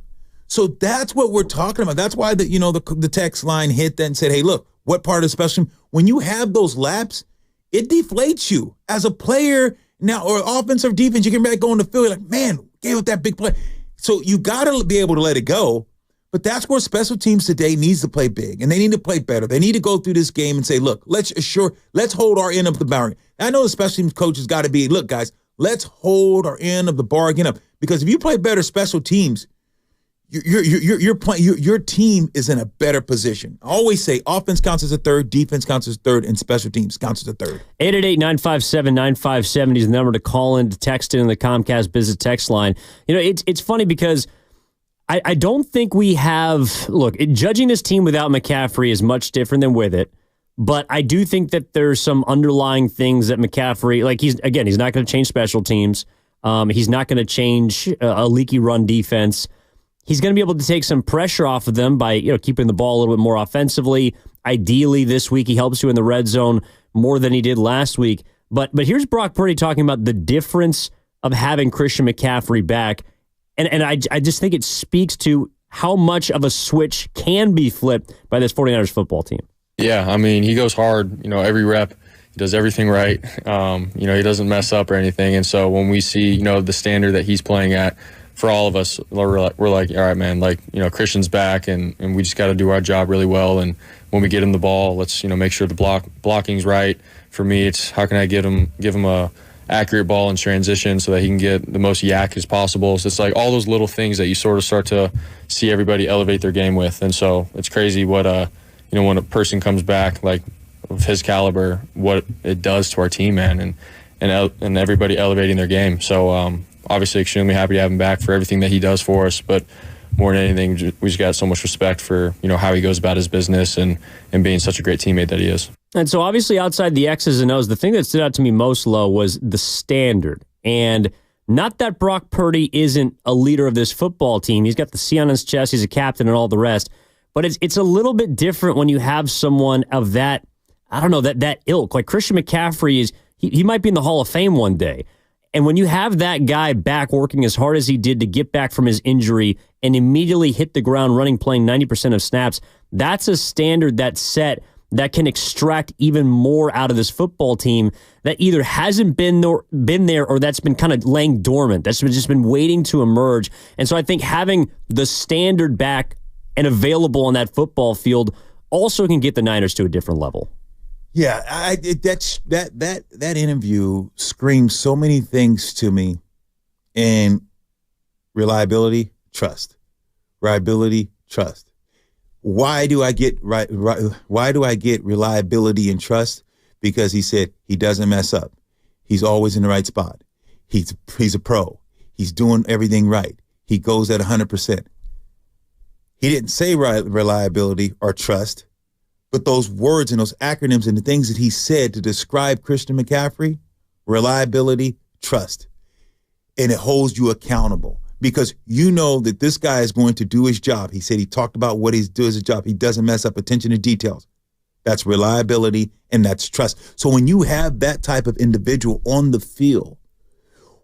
So that's what we're talking about. That's why the text line hit that and said, hey, look, what part of the special team? When you have those laps, it deflates you as a player now, or offense or defense. You get back on the field, you're like, man, gave up that big play. So you got to be able to let it go. But that's where special teams today needs to play big, and they need to play better. They need to go through this game and say, look, let's hold our end of the bargain. I know the special teams coach has got to be, look, guys, let's hold our end of the bargain up. Because if you play better special teams, your team is in a better position. I always say offense counts as a third, defense counts as a third, and special teams counts as a third.
888-957-9570 is the number to call in, to text in the Comcast Business text line. It's funny because I don't think we have, judging this team without McCaffrey is much different than with it, but I do think that there's some underlying things that McCaffrey, he's not going to change special teams. He's not going to change a leaky run defense. He's going to be able to take some pressure off of them by, keeping the ball a little bit more offensively. Ideally, this week he helps you in the red zone more than he did last week. But here's Brock Purdy talking about the difference of having Christian McCaffrey back. And I just think it speaks to how much of a switch can be flipped by this 49ers football team.
Yeah, I mean, he goes hard, every rep. He does everything right. He doesn't mess up or anything. And so when we see, the standard that he's playing at, for all of us, we're like, all right, man, Christian's back, and we just got to do our job really well. And when we get him the ball, let's, make sure the blocking's right. For me, it's how can I give him a accurate ball in transition so that he can get the most yak as possible. So it's like all those little things that you sort of start to see everybody elevate their game with. And so it's crazy what, when a person comes back, of his caliber, what it does to our team, man, and everybody elevating their game. So, obviously extremely happy to have him back for everything that he does for us, but more than anything, we just got so much respect for, how he goes about his business and being such a great teammate that he is.
And so obviously outside the X's and O's, the thing that stood out to me most, Lo, was the standard. And not that Brock Purdy isn't a leader of this football team. He's got the C on his chest, he's a captain and all the rest. But it's a little bit different when you have someone of that, that ilk. Like Christian McCaffrey he might be in the Hall of Fame one day. And when you have that guy back working as hard as he did to get back from his injury and immediately hit the ground running, playing 90% of snaps, that's a standard that's set that can extract even more out of this football team that either hasn't been there or that's been kind of laying dormant. That's just been waiting to emerge. And so I think having the standard back and available on that football field also can get the Niners to a different level.
Yeah, that interview screams so many things to me. And reliability, trust. Reliability, trust. Why do I get reliability and trust? Because he said he doesn't mess up. He's always in the right spot. He's a pro. He's doing everything right. He goes at 100%. He didn't say reliability or trust. But those words and those acronyms and the things that he said to describe Christian McCaffrey, reliability, trust. And it holds you accountable because you know that this guy is going to do his job. He said he talked about what he's doing his job. He doesn't mess up, attention to details. That's reliability and that's trust. So when you have that type of individual on the field,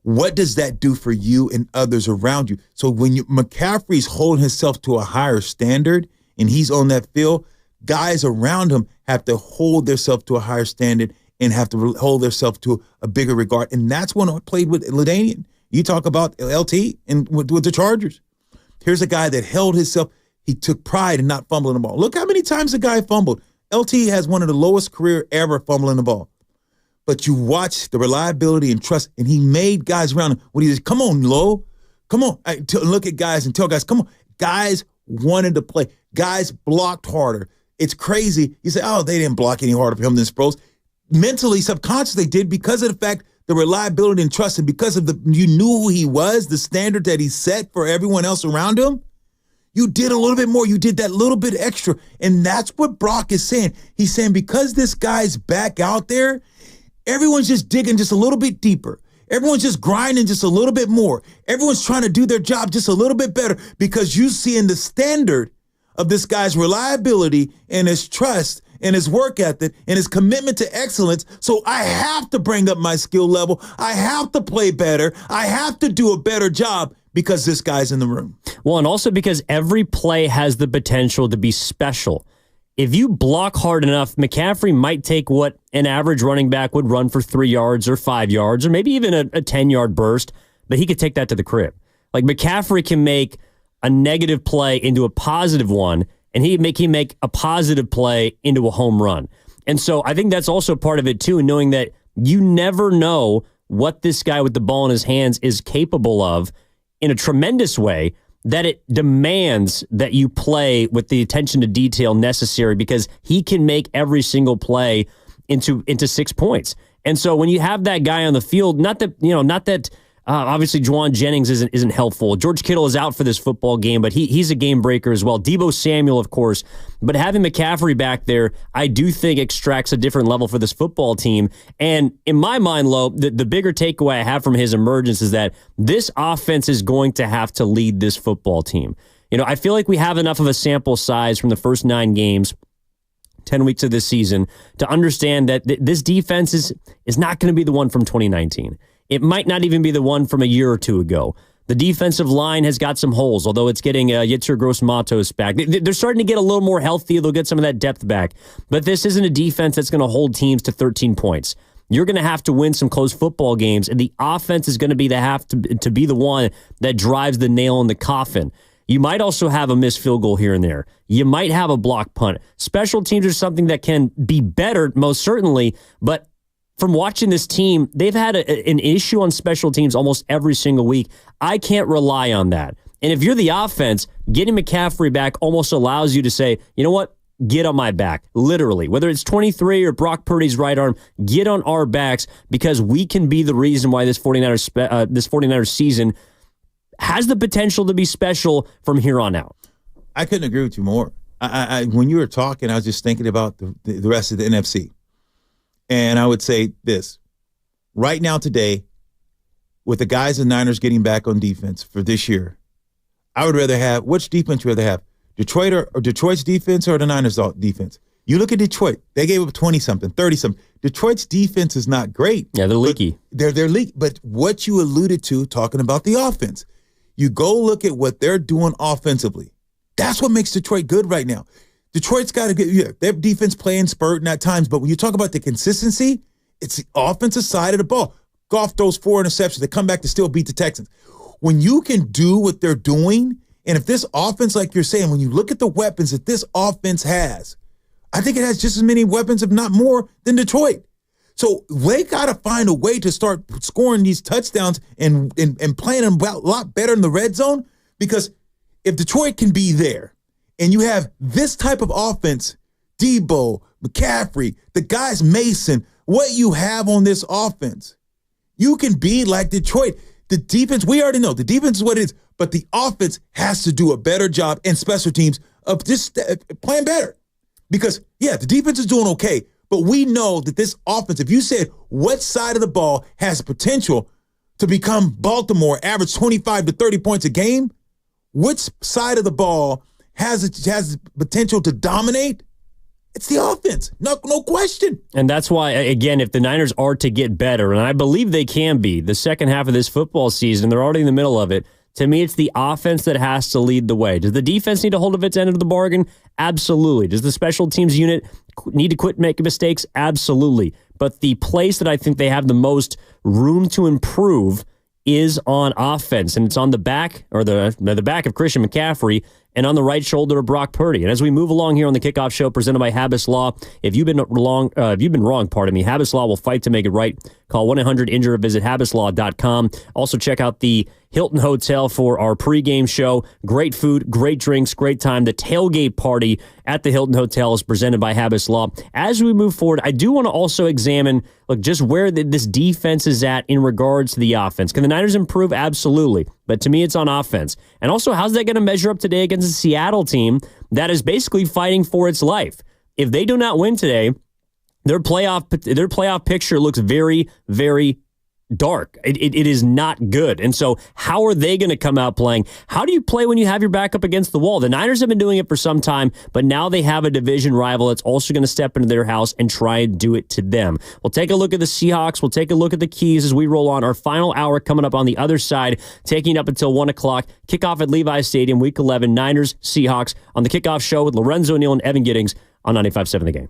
what does that do for you and others around you? So when McCaffrey's holding himself to a higher standard and he's on that field, guys around him have to hold themselves to a higher standard and have to hold themselves to a bigger regard. And that's when I played with LaDainian. You talk about LT and with the Chargers. Here's a guy that held himself. He took pride in not fumbling the ball. Look how many times the guy fumbled. LT has one of the lowest career ever fumbling the ball. But you watch the reliability and trust, and he made guys around him. When he says, come on, Lo. Come on. Look at guys and tell guys, come on. Guys wanted to play. Guys blocked harder. It's crazy. You say, oh, they didn't block any harder for him than the pros. Mentally, subconsciously did because of the fact, the reliability and trust, and because of you knew who he was, the standard that he set for everyone else around him. You did a little bit more. You did that little bit extra. And that's what Brock is saying. He's saying because this guy's back out there, everyone's just digging just a little bit deeper. Everyone's just grinding just a little bit more. Everyone's trying to do their job just a little bit better because you see in the standard of this guy's reliability and his trust and his work ethic and his commitment to excellence. So I have to bring up my skill level. I have to play better. I have to do a better job because this guy's in the room.
Well, and also because every play has the potential to be special. If you block hard enough, McCaffrey might take what an average running back would run for 3 yards or 5 yards or maybe even a 10-yard burst, but he could take that to the crib. Like McCaffrey can make a negative play into a positive one, and he make a positive play into a home run. And so I think that's also part of it too, knowing that you never know what this guy with the ball in his hands is capable of in a tremendous way, that it demands that you play with the attention to detail necessary because he can make every single play into 6 points. And so when you have that guy on the field, not that obviously Juwan Jennings isn't helpful. George Kittle is out for this football game, but he's a game breaker as well. Deebo Samuel, of course. But having McCaffrey back there, I do think extracts a different level for this football team. And in my mind, Lo, the bigger takeaway I have from his emergence is that this offense is going to have to lead this football team. I feel like we have enough of a sample size from the first 9 games, 10 weeks of this season, to understand that this defense is not going to be the one from 2019. It might not even be the one from a year or two ago. The defensive line has got some holes, although it's getting Yitzhak Gross-Matos back. They're starting to get a little more healthy. They'll get some of that depth back. But this isn't a defense that's going to hold teams to 13 points. You're going to have to win some close football games, and the offense is going to be to be the one that drives the nail in the coffin. You might also have a missed field goal here and there. You might have a block punt. Special teams are something that can be better, most certainly, but from watching this team, they've had an issue on special teams almost every single week. I can't rely on that. And if you're the offense, getting McCaffrey back almost allows you to say, you know what? Get on my back, literally. Whether it's 23 or Brock Purdy's right arm, get on our backs because we can be the reason why this 49ers season has the potential to be special from here on out.
I couldn't agree with you more. When you were talking, I was just thinking about the rest of the NFC. And I would say this, right now today, with the guys and Niners getting back on defense for this year, I would rather have, which defense would you rather have? Detroit or Detroit's defense or the Niners' defense? You look at Detroit, they gave up 20-something, 30-something. Detroit's defense is not great.
Yeah, they're leaky.
They're leaky. But what you alluded to, talking about the offense, you go look at what they're doing offensively. That's what makes Detroit good right now. Detroit's got to get their defense playing spurting at times, but when you talk about the consistency, it's the offensive side of the ball. Goff throws 4 interceptions. They come back to still beat the Texans. When you can do what they're doing, and if this offense, like you're saying, when you look at the weapons that this offense has, I think it has just as many weapons, if not more, than Detroit. So they got to find a way to start scoring these touchdowns and playing them a lot better in the red zone, because if Detroit can be there, and you have this type of offense, Deebo, McCaffrey, the guys Mason, what you have on this offense, you can be like Detroit. The defense, we already know, the defense is what it is, but the offense has to do a better job in special teams of just playing better. Because, yeah, the defense is doing okay, but we know that this offense, if you said what side of the ball has potential to become Baltimore, average 25 to 30 points a game, which side of the ball has potential to dominate, it's the offense. No question.
And that's why, again, if the Niners are to get better, and I believe they can be, the second half of this football season, they're already in the middle of it, to me, it's the offense that has to lead the way. Does the defense need to hold of its end of the bargain? Absolutely. Does the special teams unit need to quit making mistakes? Absolutely. But the place that I think they have the most room to improve is on offense, and it's on the back the back of Christian McCaffrey and on the right shoulder of Brock Purdy. And as we move along here on the Kickoff Show presented by Habas Law, if you've been wrong, Habas Law will fight to make it right. Call 1-800-INJURE or visit habaslaw.com. Also check out the Hilton Hotel for our pregame show. Great food, great drinks, great time. The tailgate party at the Hilton Hotel is presented by Habas Law. As we move forward, I do want to also examine just where this defense is at in regards to the offense. Can the Niners improve? Absolutely. But to me, it's on offense. And also, how's that going to measure up today against a Seattle team that is basically fighting for its life? If they do not win today, their playoff picture looks very, very dark. It is not good. And so how are they going to come out playing? How do you play when you have your back up against the wall? The Niners have been doing it for some time, but now they have a division rival that's also going to step into their house and try and do it to them. We'll take a look at the Seahawks. We'll take a look at the Keys as we roll on. Our final hour coming up on the other side, taking up until 1 o'clock. Kickoff at Levi's Stadium, Week 11, Niners, Seahawks on the Kickoff Show with Lorenzo Neal and Evan Giddings on 95.7 The Game.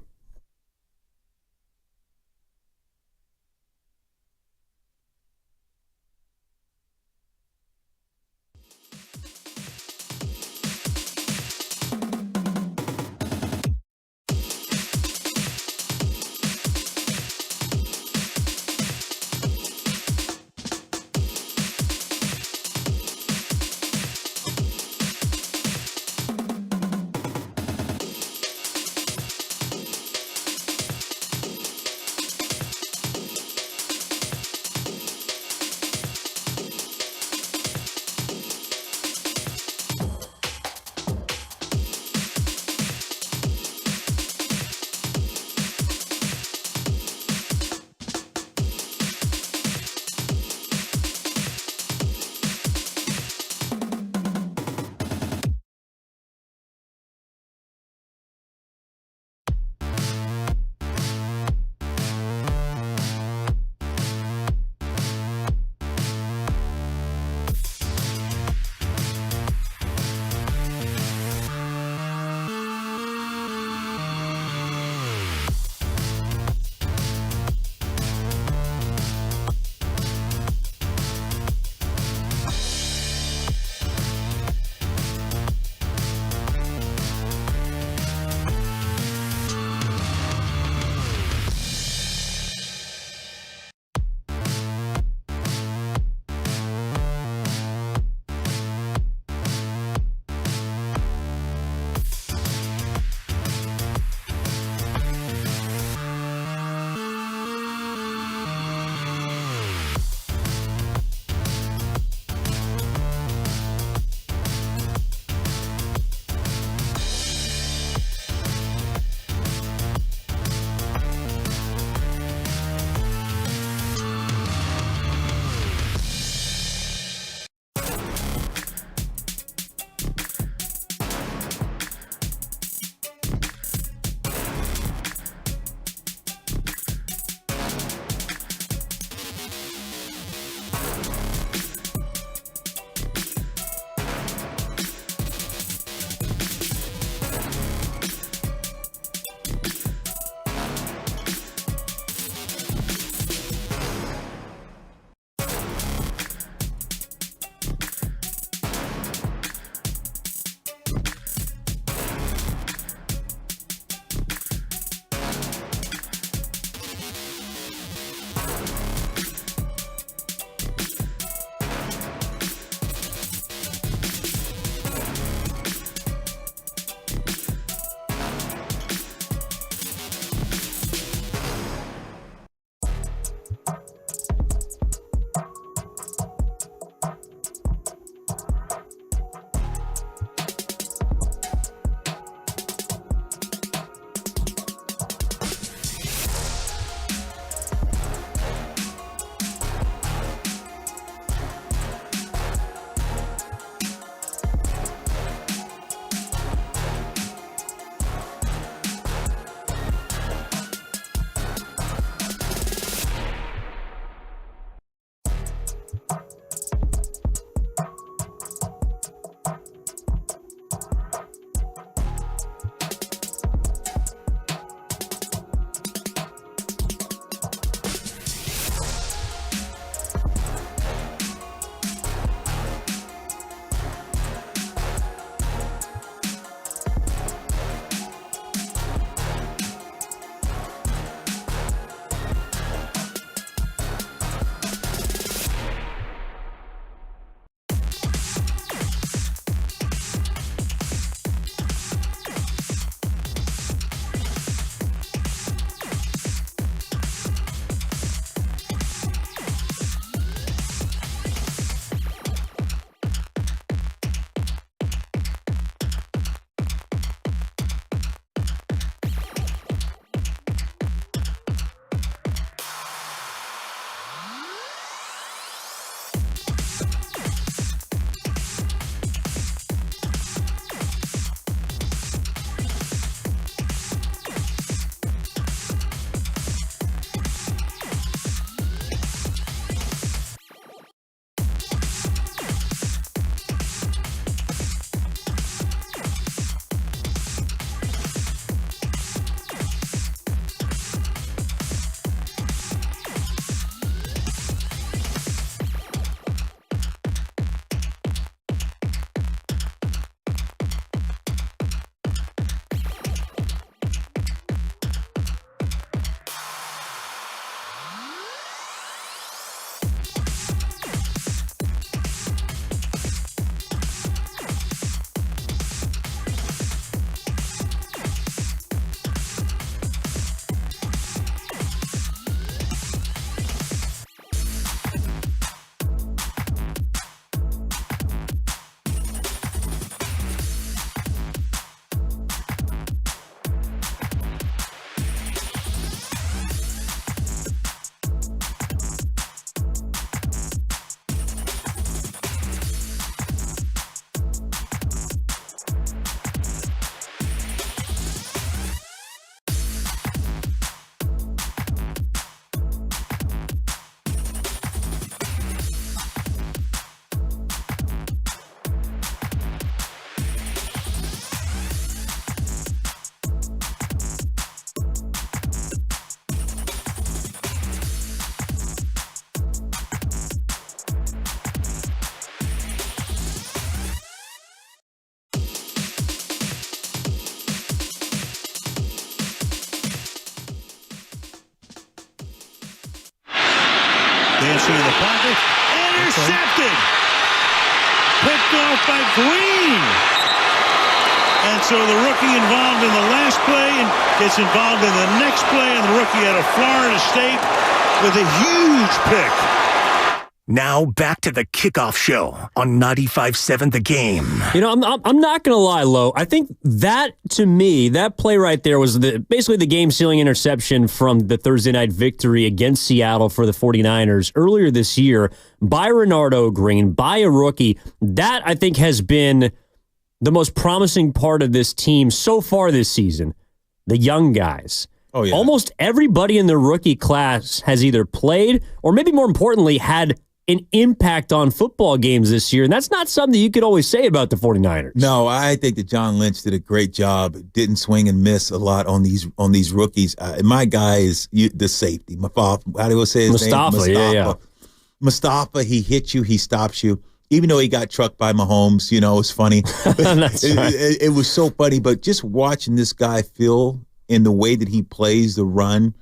Dancing in the pocket. Intercepted. Picked off by Green. And so the rookie involved in the last play and gets involved in the next play, and the rookie out of Florida State with a huge pick.
Now back to the Kickoff Show on 95.7 The Game.
You know, I'm not going to lie, Lo. I think that, to me, that play right there was basically the game-sealing interception from the Thursday night victory against Seattle for the 49ers earlier this year by Renardo Green, by a rookie. That, I think, has been the most promising part of this team so far this season. The young guys.
Oh, yeah.
Almost everybody in the rookie class has either played or, maybe more importantly, had an impact on football games this year, and that's not something you could always say about the 49ers.
No, I think that John Lynch did a great job. Didn't swing and miss a lot on these rookies. My guy is the safety. How do you say his name?
Mustafa, yeah.
Mustafa, he hits you, he stops you. Even though he got trucked by Mahomes, you know, it's funny.
That's right.
It was so funny, but just watching this guy feel in the way that he plays the run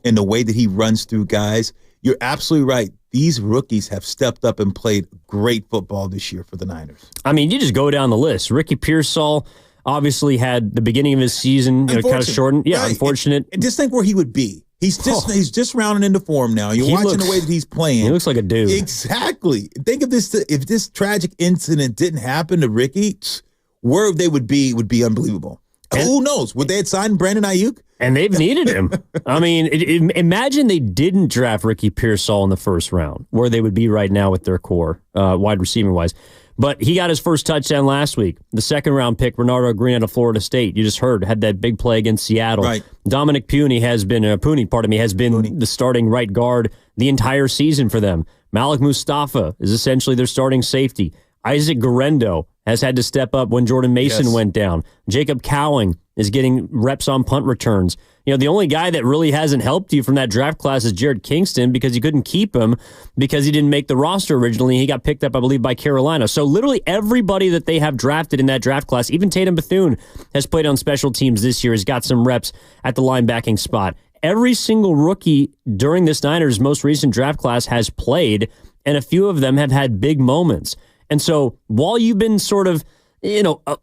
and the way that he runs through guys, you're absolutely right. These rookies have stepped up and played great football this year for the Niners.
I mean, you just go down the list. Ricky Pearsall obviously had the beginning of his season kind of shortened. Yeah, right. Unfortunate.
And just think where he would be. He's just rounding into form now. You're watching the way that he's playing.
He looks like a dude.
Exactly. Think of this. If this tragic incident didn't happen to Ricky, where they would be unbelievable. Who knows? Would they have signed Brandon Ayuk?
And they've needed him. I mean, imagine they didn't draft Ricky Pearsall in the first round, where they would be right now with their core, wide receiving-wise. But he got his first touchdown last week. The second-round pick, Renardo Green out of Florida State, you just heard, had that big play against Seattle.
Right.
Dominic Puni has been the starting right guard the entire season for them. Malik Mustafa is essentially their starting safety. Isaac Guerrero has had to step up when Jordan Mason went down. Jacob Cowing is getting reps on punt returns. You know, the only guy that really hasn't helped you from that draft class is Jared Kingston, because you couldn't keep him because he didn't make the roster originally. He got picked up, I believe, by Carolina. So literally everybody that they have drafted in that draft class, even Tatum Bethune has played on special teams this year, has got some reps at the linebacking spot. Every single rookie during this Niners' most recent draft class has played, and a few of them have had big moments. And so while you've been sort of,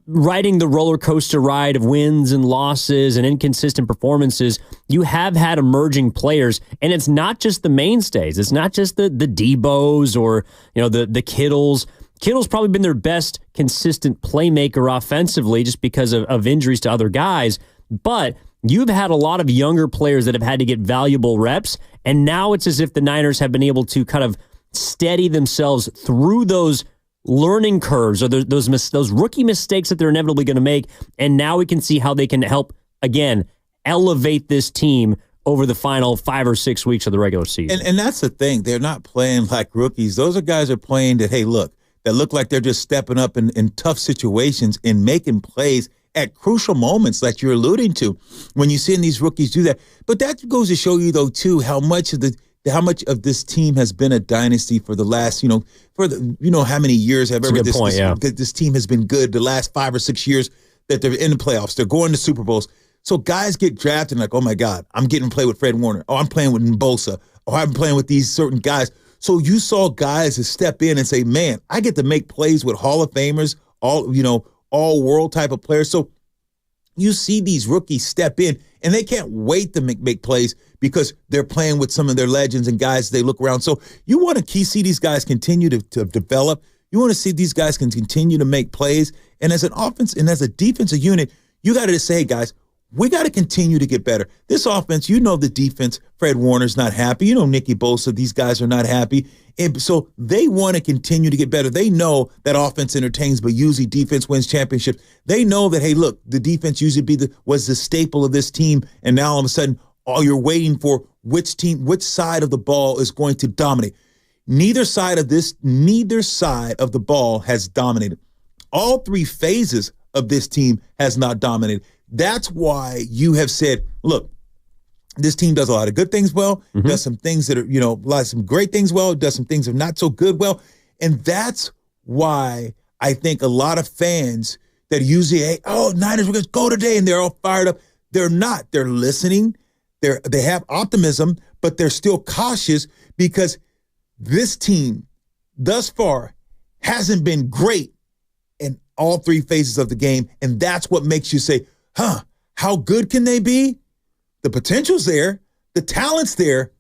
riding the roller coaster ride of wins and losses and inconsistent performances, you have had emerging players, and it's not just the mainstays. It's not just the Debos or, the Kittles. Kittle's probably been their best consistent playmaker offensively just because of injuries to other guys. But you've had a lot of younger players that have had to get valuable reps, and now it's as if the Niners have been able to kind of steady themselves through those learning curves or those rookie mistakes that they're inevitably going to make, and now we can see how they can help, again, elevate this team over the final 5 or 6 weeks of the regular season.
And that's the thing. They're not playing like rookies. Those are guys that are playing that look like they're just stepping up in tough situations and making plays at crucial moments that you're alluding to when you're seeing these rookies do that. But that goes to show you, though, too, how much of this team has been a dynasty for the last, how many years have this team has been good the last 5 or 6 years that they're in the playoffs. They're going to Super Bowls. So guys get drafted and like, oh my God, I'm getting to play with Fred Warner. Oh, I'm playing with Mbosa. Or I'm playing with these certain guys. So you saw guys that step in and say, man, I get to make plays with Hall of Famers, all world type of players. So you see these rookies step in, and they can't wait to make plays because they're playing with some of their legends and guys they look around. So you want to see these guys continue to develop. You want to see these guys can continue to make plays. And as an offense and as a defensive unit, you got to say, hey, guys, we got to continue to get better. This offense, the defense, Fred Warner's not happy. Nicky Bosa, these guys are not happy. And so they want to continue to get better. They know that offense entertains, but usually defense wins championships. They know that, hey, look, the defense usually was the staple of this team, and now all of a sudden, all you're waiting for which side of the ball is going to dominate. Neither side of the ball has dominated. All 3 phases of this team has not dominated. That's why you have said, look, this team does a lot of good things well, does some things that are, some great things well, does some things that are not so good well. And that's why I think a lot of fans that usually, hey, Niners, we're going to go today, and they're all fired up. They're not. They're listening. They have optimism, but they're still cautious because this team thus far hasn't been great in all three phases of the game, and that's what makes you say, how good can they be? The potential's there. The talent's there.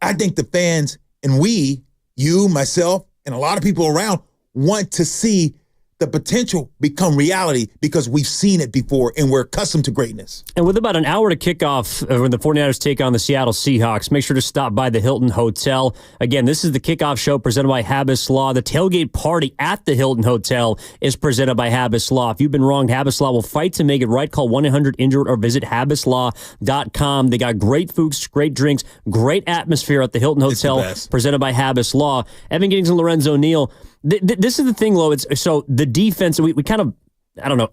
I think the fans and we, you, myself, and a lot of people around want to see the potential become reality because we've seen it before and we're accustomed to greatness.
And with about an hour to kick off when the 49ers take on the Seattle Seahawks, make sure to stop by the Hilton Hotel. Again, this is the Kickoff Show presented by Habas Law. The tailgate party at the Hilton Hotel is presented by Habas Law. If you've been wronged, Habas Law will fight to make it right. Call 1-800-INJURED or visit habaslaw.com. They got great foods, great drinks, great atmosphere at the Hilton Hotel presented by Habas Law. Evan Giddings and Lorenzo Neal. This is the thing, Lo. So the defense, we kind of,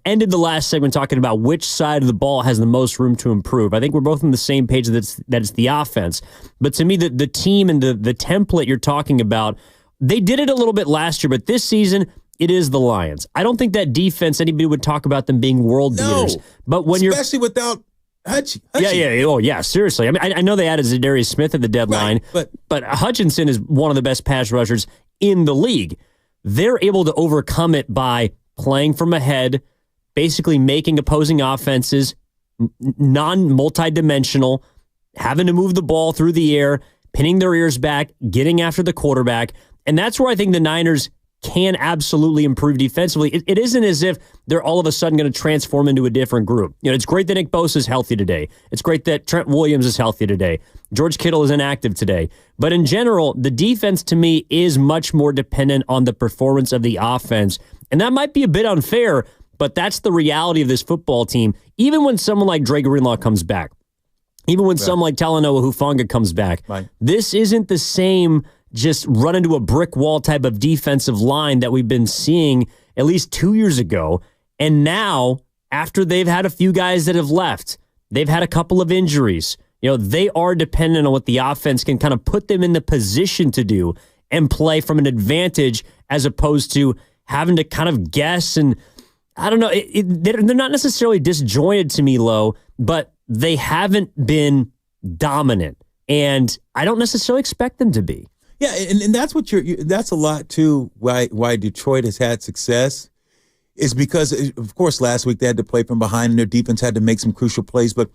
ended the last segment talking about which side of the ball has the most room to improve. I think we're both on the same page that it's the offense. But to me, the team and the template you're talking about, they did it a little bit last year, but this season, it is the Lions. I don't think that defense, anybody would talk about them being world beaters. But when
especially without Hutch.
Yeah. Oh, yeah, seriously. I mean, I know they added Zadarius Smith at the deadline,
right,
but Hutchinson is one of the best pass rushers in the league. They're able to overcome it by playing from ahead, basically making opposing offenses non-multidimensional, having to move the ball through the air, pinning their ears back, getting after the quarterback. And that's where I think the Niners can absolutely improve defensively. It isn't as if they're all of a sudden going to transform into a different group. It's great that Nick Bosa is healthy today. It's great that Trent Williams is healthy today. George Kittle is inactive today. But in general, the defense to me is much more dependent on the performance of the offense. And that might be a bit unfair, but that's the reality of this football team. Even when someone like Dre Greenlaw comes back, even when someone like Talanoa Hufanga comes back, this isn't the same just run into a brick wall type of defensive line that we've been seeing at least 2 years ago. And now, after they've had a few guys that have left, they've had a couple of injuries. They are dependent on what the offense can kind of put them in the position to do and play from an advantage as opposed to having to kind of guess. And I don't know, they're not necessarily disjointed to me, Lo, but they haven't been dominant. And I don't necessarily expect them to be.
Yeah, and that's what that's a lot too why Detroit has had success is because, of course, last week they had to play from behind and their defense had to make some crucial plays. But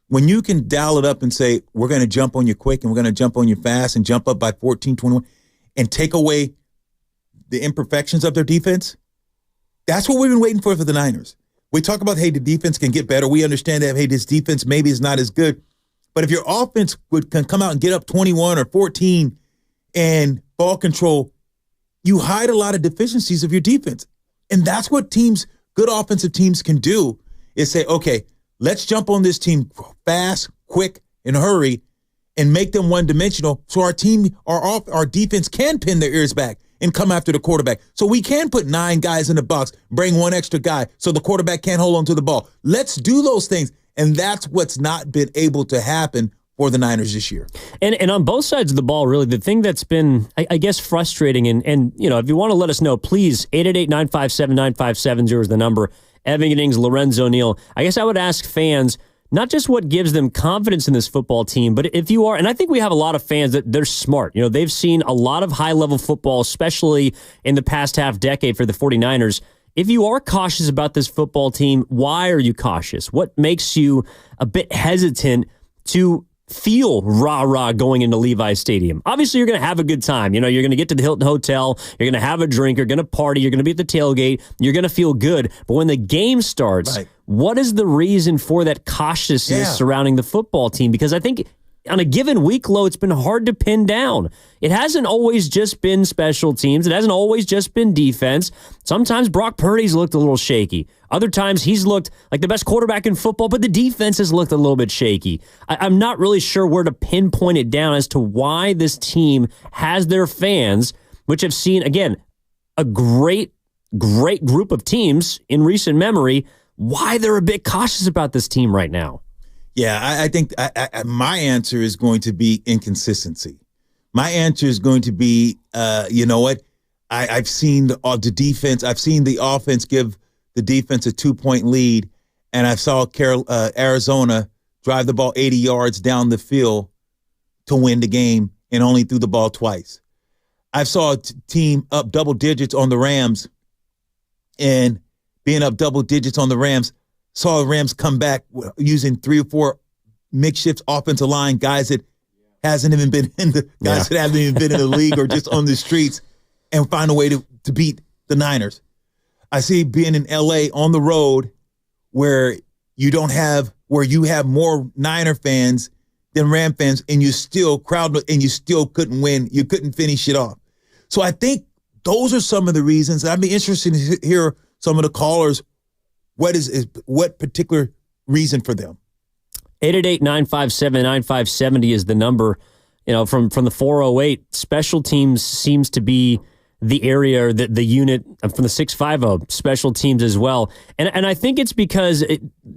when you can dial it up and say, we're going to jump on you quick and we're going to jump on you fast and jump up by 14, 21 and take away the imperfections of their defense, that's what we've been waiting for the Niners. We talk about, hey, the defense can get better. We understand that, hey, this defense maybe is not as good. But if your offense can come out and get up 21 or 14 and ball control, you hide a lot of deficiencies of your defense. And that's what good offensive teams can do is say, okay, let's jump on this team fast, quick, and hurry and make them one-dimensional so our defense can pin their ears back and come after the quarterback. So we can put 9 guys in the box, bring one extra guy so the quarterback can't hold on to the ball. Let's do those things. And that's what's not been able to happen for the Niners this year.
And on both sides of the ball, really, the thing that's been, I guess, frustrating, and if you want to let us know, please, 888-957-9570 is the number. Evan Giddings, Lorenzo Neal. I guess I would ask fans, not just what gives them confidence in this football team, but if you are, and I think we have a lot of fans that they're smart. They've seen a lot of high-level football, especially in the past half decade for the 49ers. If you are cautious about this football team, why are you cautious? What makes you a bit hesitant to feel rah-rah going into Levi's Stadium? Obviously, you're going to have a good time. You're going to get to the Hilton Hotel. You're going to have a drink. You're going to party. You're going to be at the tailgate. You're going to feel good. But when the game starts, what is the reason for that cautiousness surrounding the football team? Because I think on a given week, Lo, it's been hard to pin down. It hasn't always just been special teams. It hasn't always just been defense. Sometimes Brock Purdy's looked a little shaky. Other times he's looked like the best quarterback in football, but the defense has looked a little bit shaky. I'm not really sure where to pinpoint it down as to why this team has their fans, which have seen, again, a great group of teams in recent memory, why they're a bit cautious about this team right now.
Yeah, I think my answer is going to be inconsistency. My answer is going to be, you know what? I've seen the defense. I've seen the offense give the defense a 2-point lead, and I saw Arizona drive the ball 80 yards down the field to win the game and only threw the ball twice. I saw a team up double digits on the Rams, and being up double digits on the Rams, saw the Rams come back using 3 or 4 makeshift offensive line guys that hasn't even been in the guys that haven't even been in the league or just on the streets, and find a way to beat the Niners. I see being in LA on the road where you have more Niner fans than Ram fans, and you still couldn't win. You couldn't finish it off. So I think those are some of the reasons. I'd be interested to hear some of the callers. What particular reason for them?
888-957-9570 is the number. From the 408, special teams seems to be the area, or the unit from the 650, special teams as well. And I think it's because,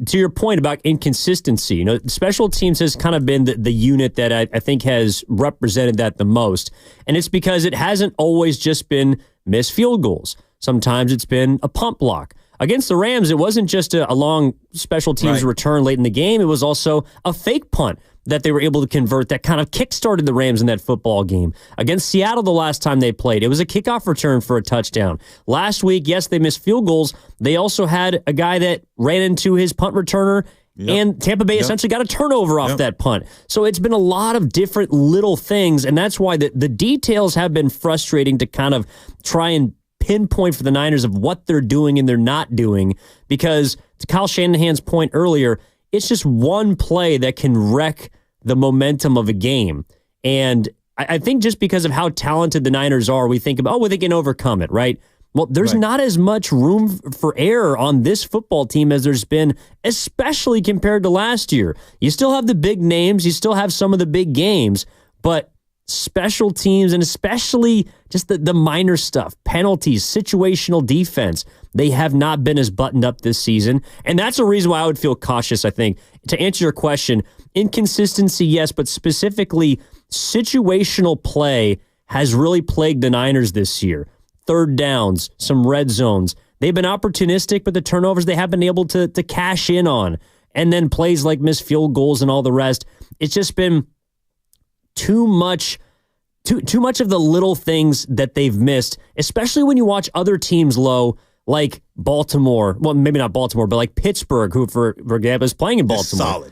to your point about inconsistency, special teams has kind of been the unit that I think has represented that the most. And it's because it hasn't always just been missed field goals. Sometimes it's been a punt block. Against the Rams, it wasn't just a long special teams return late in the game. It was also a fake punt that they were able to convert that kind of kickstarted the Rams in that football game. Against Seattle the last time they played, it was a kickoff return for a touchdown. Last week, yes, they missed field goals. They also had a guy that ran into his punt returner, and Tampa Bay essentially got a turnover off that punt. So it's been a lot of different little things, and that's why the details have been frustrating to kind of try and pinpoint for the Niners of what they're doing and they're not doing, because to Kyle Shanahan's point earlier, it's just one play that can wreck the momentum of a game. And I think just because of how talented the Niners are, we think about, they can overcome it, right? Well, there's not as much room for error on this football team as there's been, especially compared to last year. You still have the big names, you still have some of the big games, but special teams, and especially just the minor stuff, penalties, situational defense, they have not been as buttoned up this season. And that's a reason why I would feel cautious, I think. To answer your question, inconsistency, yes, but specifically situational play has really plagued the Niners this year. Third downs, some red zones. They've been opportunistic, but the turnovers they have been able to cash in on. And then plays like missed field goals and all the rest. It's just been too much of the little things that they've missed, especially when you watch other teams low, like Baltimore. Well, maybe not Baltimore, but like Pittsburgh, who, for example, is playing in Baltimore.
Solid.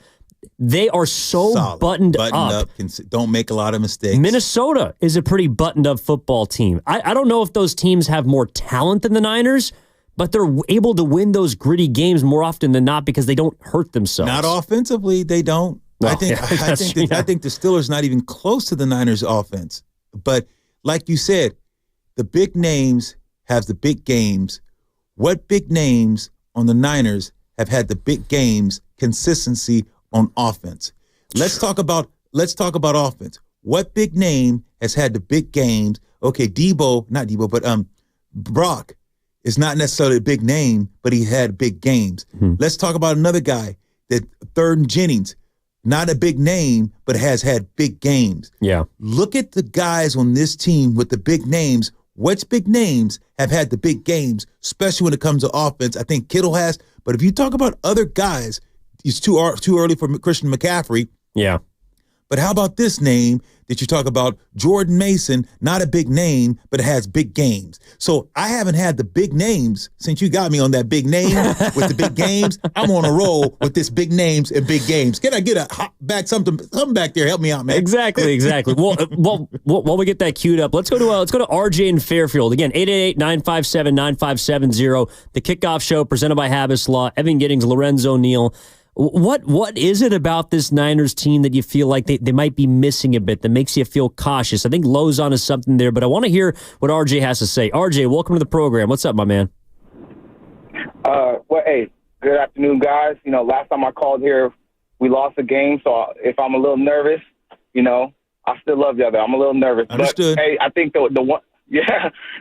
They are so buttoned up.
Don't make a lot of mistakes.
Minnesota is a pretty buttoned up football team. I don't know if those teams have more talent than the Niners, but they're able to win those gritty games more often than not because they don't hurt themselves.
Not offensively, they don't.
No,
I think the Steelers not even close to the Niners' offense. But like you said, the big names have the big games. What big names on the Niners have had the big games, consistency on offense? Let's talk about offense. What big name has had the big games? Okay, Brock is not necessarily a big name, but he had big games. Let's talk about another guy, that Third and Giddings. Not a big name, but has had big games.
Yeah.
Look at the guys on this team with the big names. Which big names have had the big games, especially when it comes to offense? I think Kittle has. But if you talk about other guys, it's too early for Christian McCaffrey.
Yeah.
But how about this name that you talk about, Jordan Mason, not a big name, but it has big games. So I haven't had the big names since you got me on that big name with the big games. I'm on a roll with this big names and big games. Can I get a hop back, something back there? Help me out, man.
Exactly. Well, while we get that queued up, let's go to RJ in Fairfield. Again, 888-957-9570. The Kickoff Show presented by Habas Law. Evan Giddings, Lorenzo Neal. What is it about this Niners team that you feel like they might be missing a bit that makes you feel cautious? I think Lowe's on to something there, but I want to hear what RJ has to say. RJ, welcome to the program. What's up, my man?
Hey, good afternoon, guys. Last time I called here, we lost the game, so if I'm a little nervous, I still love you. I'm a little nervous.
Understood.
But, hey, I think the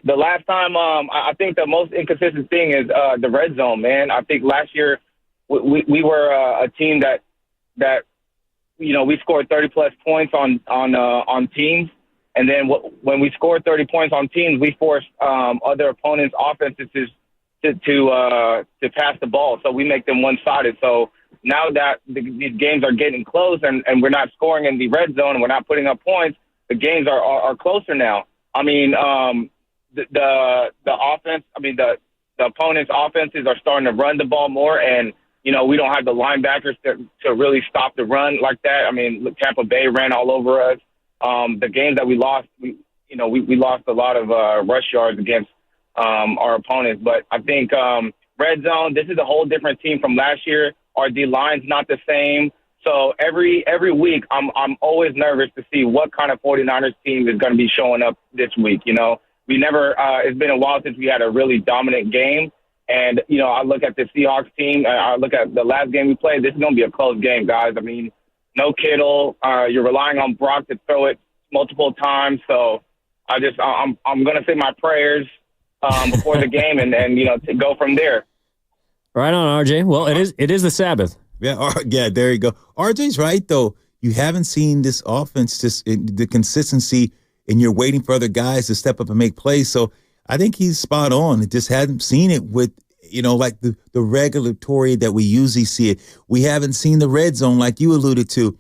last time, I think the most inconsistent thing is the red zone, man. I think last year, we were a team that we scored 30-plus points on teams, and then when we scored 30 points on teams, we forced other opponents' offenses to pass the ball, so we make them one-sided. So now that these games are getting close and we're not scoring in the red zone and we're not putting up points, the games are closer now. I mean, the offense. I mean, the opponent's offenses are starting to run the ball more, and we don't have the linebackers to really stop the run like that. I mean, Tampa Bay ran all over us. The games that we lost, we lost a lot of rush yards against our opponents. But I think red zone, this is a whole different team from last year. Our D-line's not the same. So every week, I'm always nervous to see what kind of 49ers team is going to be showing up this week. We never. It's been a while since we had a really dominant game, and I look at the Seahawks team. I look at the last game we played. This is going to be a close game, guys. I mean, no Kittle. You're relying on Brock to throw it multiple times. So I'm going to say my prayers before the game, and to go from there.
Right on, RJ. Well, it is the Sabbath.
Yeah, there you go. RJ's right, though. You haven't seen this offense, the consistency, and you're waiting for other guys to step up and make plays. So I think he's spot on. It just hadn't seen it with, like the regulatory that we usually see it. We haven't seen the red zone like you alluded to.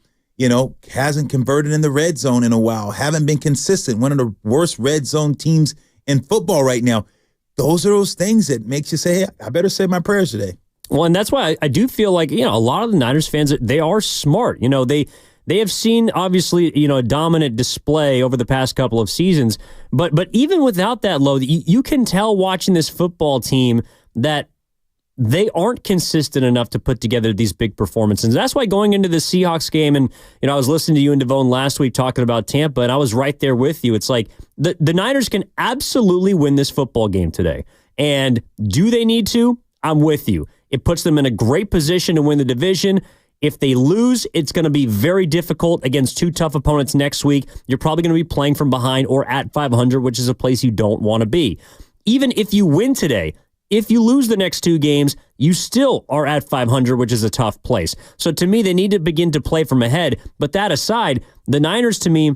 Hasn't converted in the red zone in a while. Haven't been consistent. One of the worst red zone teams in football right now. Those are those things that makes you say, hey, I better say my prayers today.
Well, and that's why I do feel like, a lot of the Niners fans, they are smart. They have seen, obviously, a dominant display over the past couple of seasons. But even without that, Lo, you can tell watching this football team that they aren't consistent enough to put together these big performances. And that's why going into the Seahawks game, and I was listening to you and Devone last week talking about Tampa, and I was right there with you. It's like the Niners can absolutely win this football game today. And do they need to? I'm with you. It puts them in a great position to win the division. If they lose, it's going to be very difficult against two tough opponents next week. You're probably going to be playing from behind or at 500, which is a place you don't want to be. Even if you win today, if you lose the next two games, you still are at 500, which is a tough place. So to me, they need to begin to play from ahead. But that aside, the Niners to me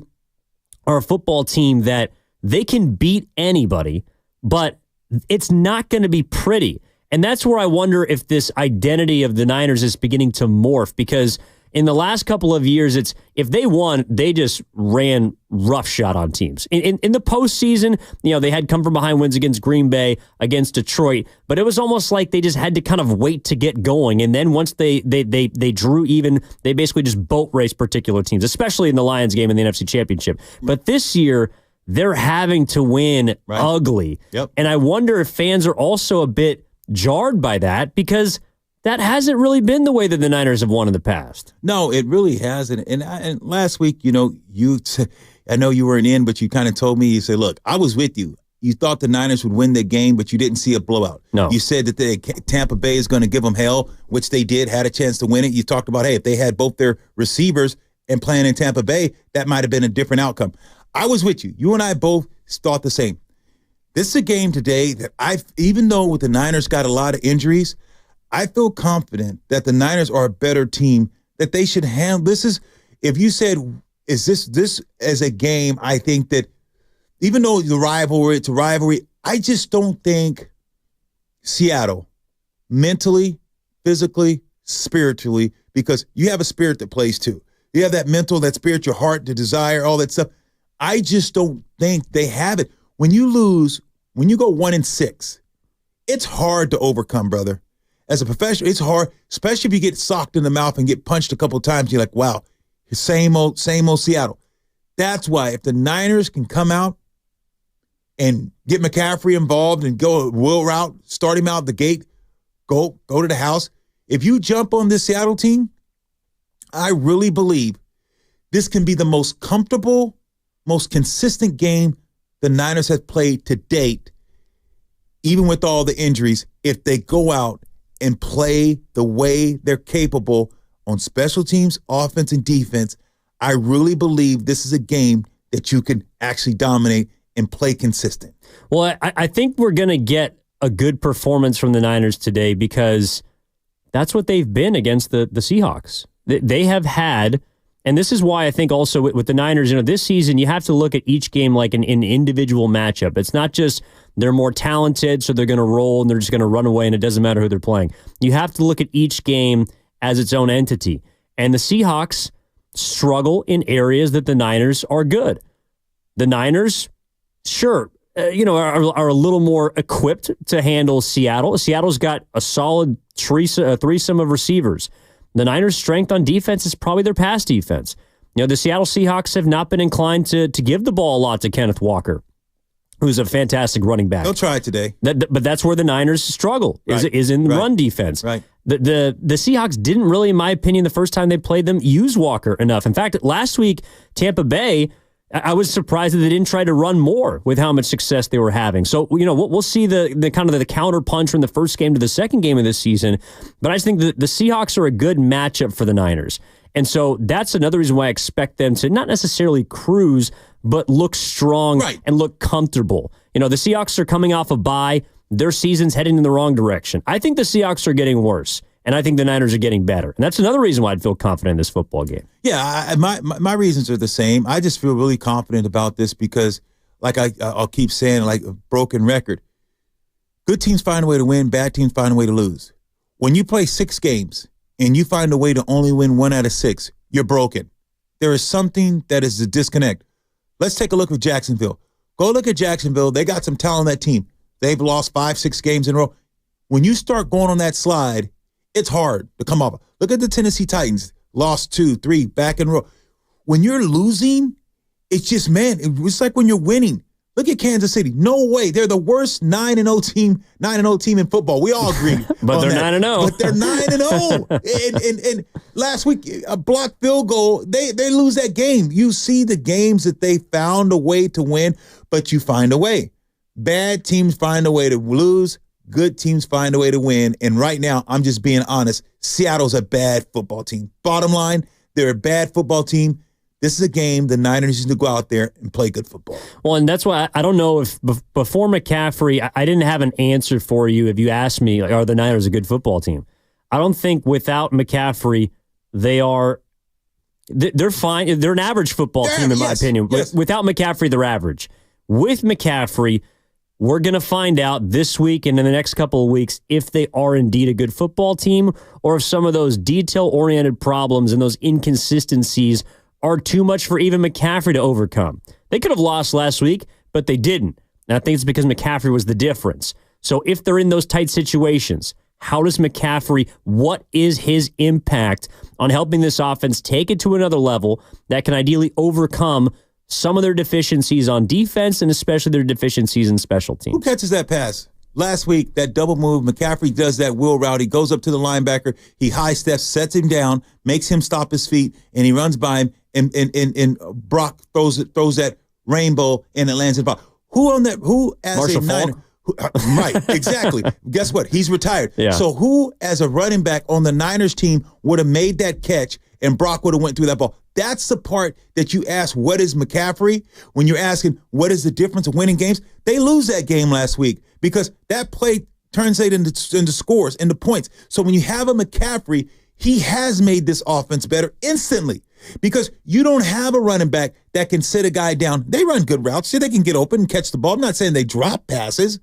are a football team that they can beat anybody, but it's not going to be pretty. And that's where I wonder if this identity of the Niners is beginning to morph, because in the last couple of years, it's if they won, they just ran roughshod on teams. In the postseason, they had come from behind wins against Green Bay, against Detroit, but it was almost like they just had to kind of wait to get going. And then once they drew even, they basically just boat raced particular teams, especially in the Lions game in the NFC Championship. But this year, they're having to win ugly.
Yep.
And I wonder if fans are also a bit jarred by that, because that hasn't really been the way that the Niners have won in the past.
No, it really hasn't. And last week, I know you weren't in, but you kind of told me, you said, look, I was with you. You thought the Niners would win the game, but you didn't see a blowout.
No.
You said that Tampa Bay is going to give them hell, which they did, had a chance to win it. You talked about, hey, if they had both their receivers and playing in Tampa Bay, that might have been a different outcome. I was with you. You and I both thought the same. This is a game today that even though with the Niners got a lot of injuries, I feel confident that the Niners are a better team, that they should handle. This is, if you said, is this as a game, I think that even though it's a rivalry, I just don't think Seattle, mentally, physically, spiritually, because you have a spirit that plays too. You have that mental, that spirit, your heart, the desire, all that stuff. I just don't think they have it. When you lose, when you go 1-6, it's hard to overcome, brother. As a professional, it's hard, especially if you get socked in the mouth and get punched a couple of times. You're like, wow, same old Seattle. That's why if the Niners can come out and get McCaffrey involved and go a wheel route, start him out the gate, go to the house. If you jump on this Seattle team, I really believe this can be the most comfortable, most consistent game the Niners have played to date, even with all the injuries, if they go out and play the way they're capable on special teams, offense, and defense. I really believe this is a game that you can actually dominate and play consistent.
Well, I think we're going to get a good performance from the Niners today, because that's what they've been against the Seahawks. They have had, and this is why I think also with the Niners, this season, you have to look at each game like an individual matchup. It's not just they're more talented, so they're going to roll and they're just going to run away and it doesn't matter who they're playing. You have to look at each game as its own entity. And the Seahawks struggle in areas that the Niners are good. The Niners, sure, are a little more equipped to handle Seattle. Seattle's got a solid threesome of receivers. The Niners' strength on defense is probably their pass defense. The Seattle Seahawks have not been inclined to give the ball a lot to Kenneth Walker, who's a fantastic running back.
They'll try it today.
But that's where the Niners struggle, is in run defense.
Right.
The Seahawks didn't really, in my opinion, the first time they played them, use Walker enough. In fact, last week, Tampa Bay, I was surprised that they didn't try to run more with how much success they were having. So, we'll see the kind of the counter punch from the first game to the second game of this season. But I just think the Seahawks are a good matchup for the Niners. And so that's another reason why I expect them to not necessarily cruise, but look strong and look comfortable. The Seahawks are coming off a bye. Their season's heading in the wrong direction. I think the Seahawks are getting worse, and I think the Niners are getting better. And that's another reason why I'd feel confident in this football game.
Yeah, my reasons are the same. I just feel really confident about this because, like I'll keep saying, like a broken record, good teams find a way to win, bad teams find a way to lose. When you play 6 games, and you find a way to only win 1 out of 6, you're broken. There is something that is a disconnect. Let's take a look at Jacksonville. Go look at Jacksonville. They got some talent on that team. They've lost 5-6 games in a row. When you start going on that slide, it's hard to come up. Look at the Tennessee Titans. Lost 2, 3, back in a row. When you're losing, it's just, man, it's like when you're winning. Look at Kansas City. No way. They're the worst 9-0 team in football. We all agree.
But they're 9-0.
But they're 9-0. And last week, a blocked field goal, they lose that game. You see the games that they found a way to win, but you find a way. Bad teams find a way to lose. Good teams find a way to win. And right now, I'm just being honest, Seattle's a bad football team. Bottom line, they're a bad football team. This is a game the Niners need to go out there and play good football.
Well, and that's why I don't know if before McCaffrey, I didn't have an answer for you if you asked me, are the Niners a good football team? I don't think without McCaffrey, they're fine. They're an average football team, in my opinion.
Yes.
Without McCaffrey, they're average. With McCaffrey, we're going to find out this week and in the next couple of weeks if they are indeed a good football team or if some of those detail-oriented problems and those inconsistencies are too much for even McCaffrey to overcome. They could have lost last week, but they didn't. And I think it's because McCaffrey was the difference. So if they're in those tight situations, how does McCaffrey, what is his impact on helping this offense take it to another level that can ideally overcome some of their deficiencies on defense and especially their deficiencies in special teams?
Who catches that pass? Last week, that double move, McCaffrey does that wheel route. He goes up to the linebacker. He high steps, sets him down, makes him stop his feet, and he runs by him. And Brock throws that rainbow and it lands in the ball. Who as
Marshall
a Niner? Right, exactly. Guess what? He's retired.
Yeah.
So who, as a running back on the Niners team, would have made that catch and Brock would have went through that ball? That's the part that you ask, what is McCaffrey? When you're asking, what is the difference of winning games? They lose that game last week because that play turns it into scores, into points. So when you have a McCaffrey, he has made this offense better instantly because you don't have a running back that can sit a guy down. They run good routes. So they can get open and catch the ball. I'm not saying they drop passes,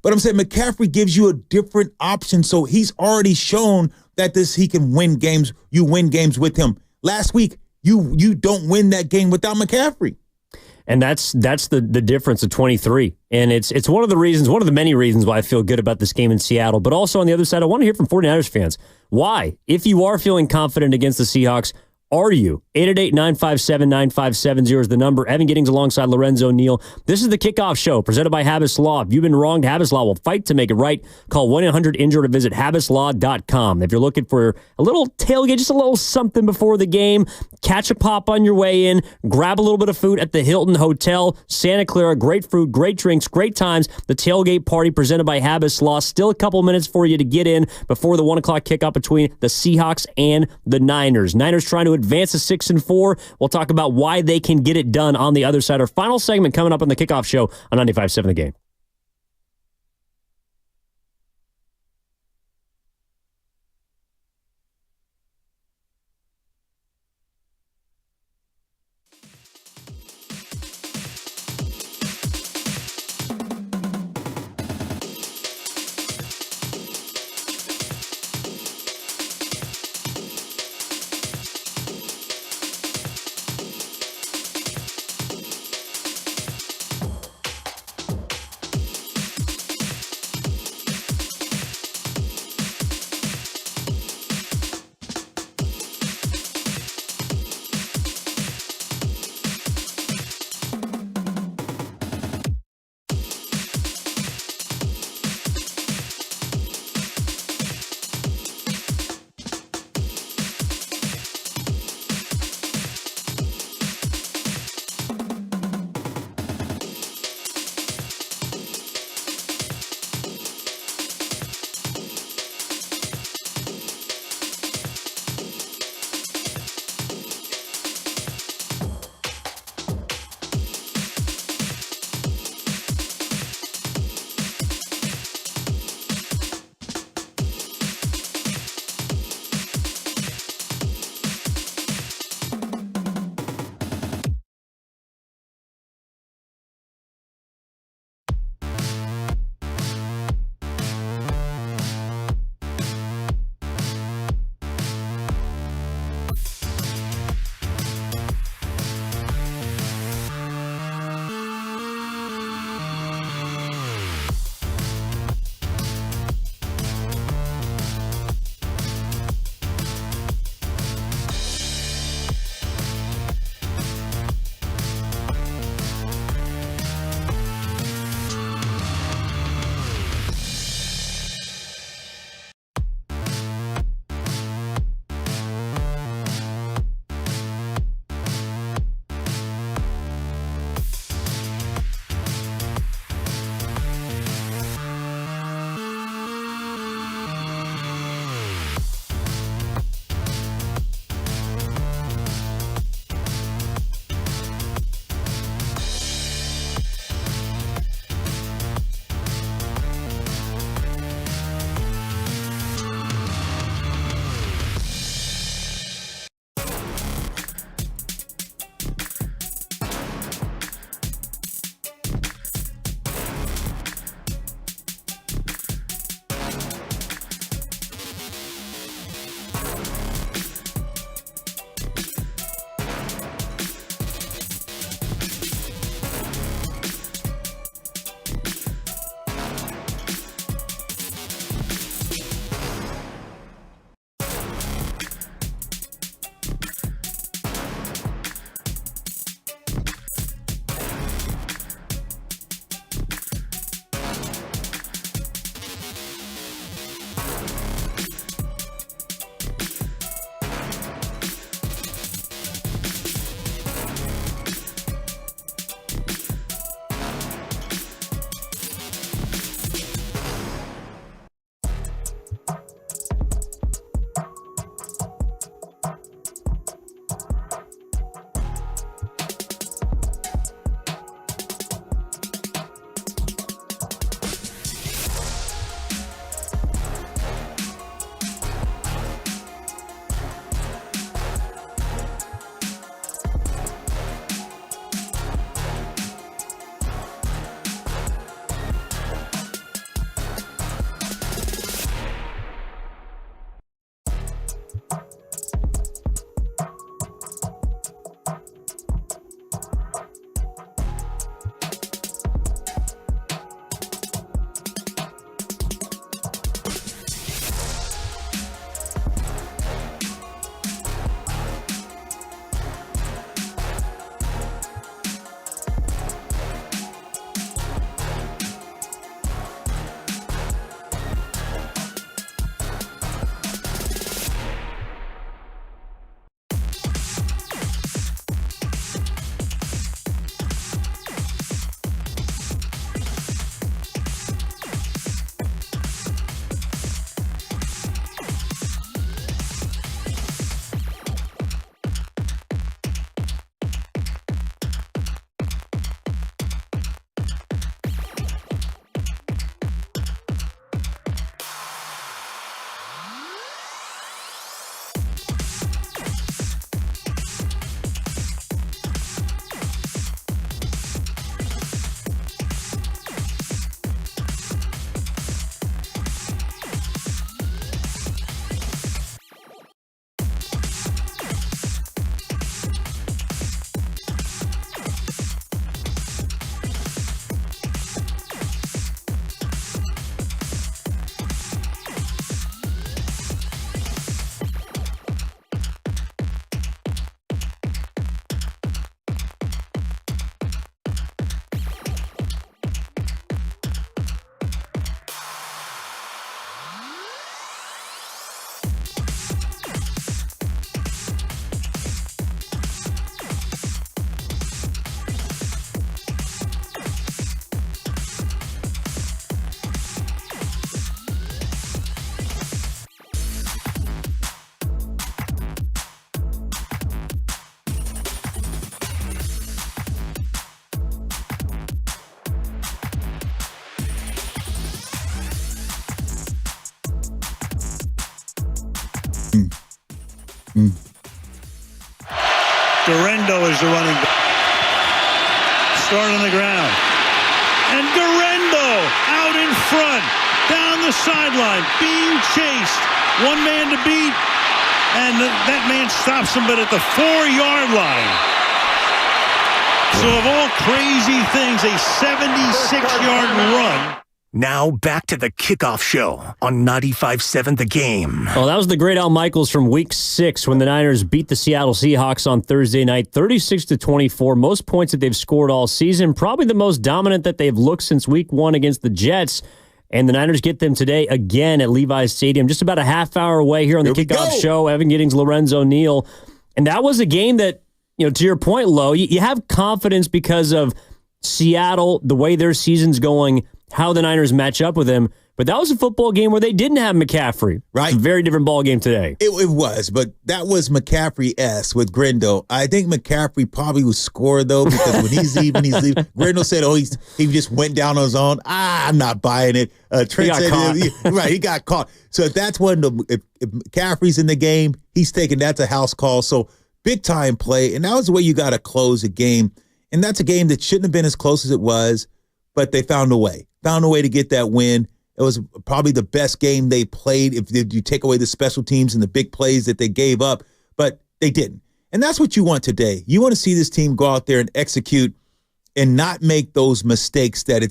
but I'm saying McCaffrey gives you a different option. So he's already shown that he can win games. You win games with him. Last week, you don't win that game without McCaffrey.
And that's the difference of 23. And it's one of the many reasons why I feel good about this game in Seattle. But also on the other side, I want to hear from 49ers fans. Why? If you are feeling confident against the Seahawks, are you? 888-957-9570 is the number. Evan Giddings alongside Lorenzo Neal. This is the Kickoff Show presented by Habas Law. If you've been wronged, Habas Law will fight to make it right. Call 1-800-INJURED or visit habaslaw.com. If you're looking for a little tailgate, just a little something before the game, catch a pop on your way in, grab a little bit of food at the Hilton Hotel, Santa Clara. Great food, great drinks, great times. The tailgate party presented by Habas Law. Still a couple minutes for you to get in before the 1 o'clock kickoff between the Seahawks and the Niners. Niners trying to advance to 6-4. We'll talk about why they can get it done on the other side. Our final segment coming up on the Kickoff Show on 95.7 The Game.
Durendo is the running back. Start on the ground. And Durendo out in front, down the sideline, being chased. One man to beat, and that man stops him, but at the 4-yard line. So of all crazy things, a 76-yard run.
Now back to the Kickoff Show on 95.7 The Game.
Well, that was the great Al Michaels from Week 6 when the Niners beat the Seattle Seahawks on Thursday night, 36-24. Most points that they've scored all season. Probably the most dominant that they've looked since Week 1 against the Jets. And the Niners get them today again at Levi's Stadium, just about a half hour away here on the Kickoff Show. Evan Giddings, Lorenzo Neal. And that was a game that, to your point, Lo, you have confidence because of Seattle, the way their season's going, how the Niners match up with them. But that was a football game where they didn't have McCaffrey.
Right.
It's a very different ball game today.
It was, but that was McCaffrey-esque with Grindle. I think McCaffrey probably would score, though, because when he's leaving. Grindle said, he just went down on his own. I'm not buying it. Trent said, he got caught. So that's if McCaffrey's in the game, that's a house call. So big-time play, and that was the way you got to close a game. And that's a game that shouldn't have been as close as it was, but they found a way to get that win. It was probably the best game they played if you take away the special teams and the big plays that they gave up, but they didn't. And that's what you want today. You want to see this team go out there and execute and not make those mistakes that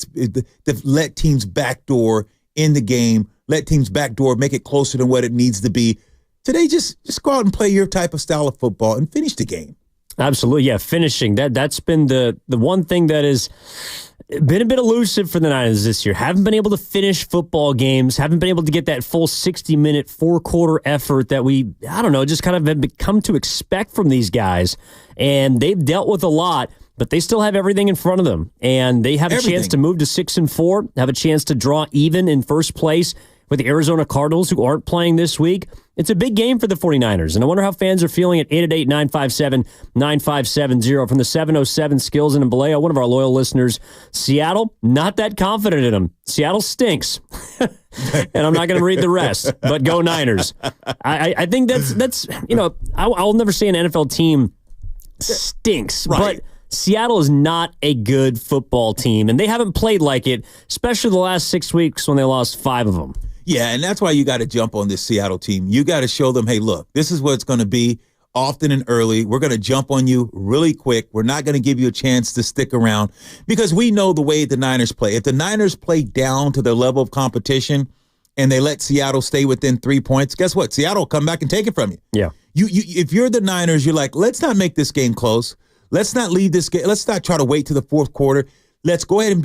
let teams backdoor in the game, let teams backdoor, make it closer than what it needs to be. Today, just go out and play your type of style of football and finish the game.
Absolutely, yeah, finishing. That's been the one thing that has been a bit elusive for the Niners this year. Haven't been able to finish football games, haven't been able to get that full 60-minute, 4-quarter effort that just kind of have come to expect from these guys. And they've dealt with a lot, but they still have everything in front of them. And they have a chance to move to 6-4, have a chance to draw even in first place with the Arizona Cardinals, who aren't playing this week. It's a big game for the 49ers, and I wonder how fans are feeling at 888-957-9570 from the 707 Skills in Baleo, one of our loyal listeners. Seattle, not that confident in them. Seattle stinks. And I'm not going to read the rest, but go Niners. I think that's I'll never say an NFL team stinks,
right.
But Seattle is not a good football team, and they haven't played like it, especially the last 6 weeks when they lost 5 of them.
Yeah, and that's why you got to jump on this Seattle team. You got to show them, hey, look, this is what it's going to be often and early. We're going to jump on you really quick. We're not going to give you a chance to stick around because we know the way the Niners play. If the Niners play down to their level of competition and they let Seattle stay within 3 points, guess what? Seattle will come back and take it from you.
Yeah.
If you're the Niners, you're like, let's not make this game close. Let's not leave this game. Let's not try to wait to the fourth quarter. Let's go ahead and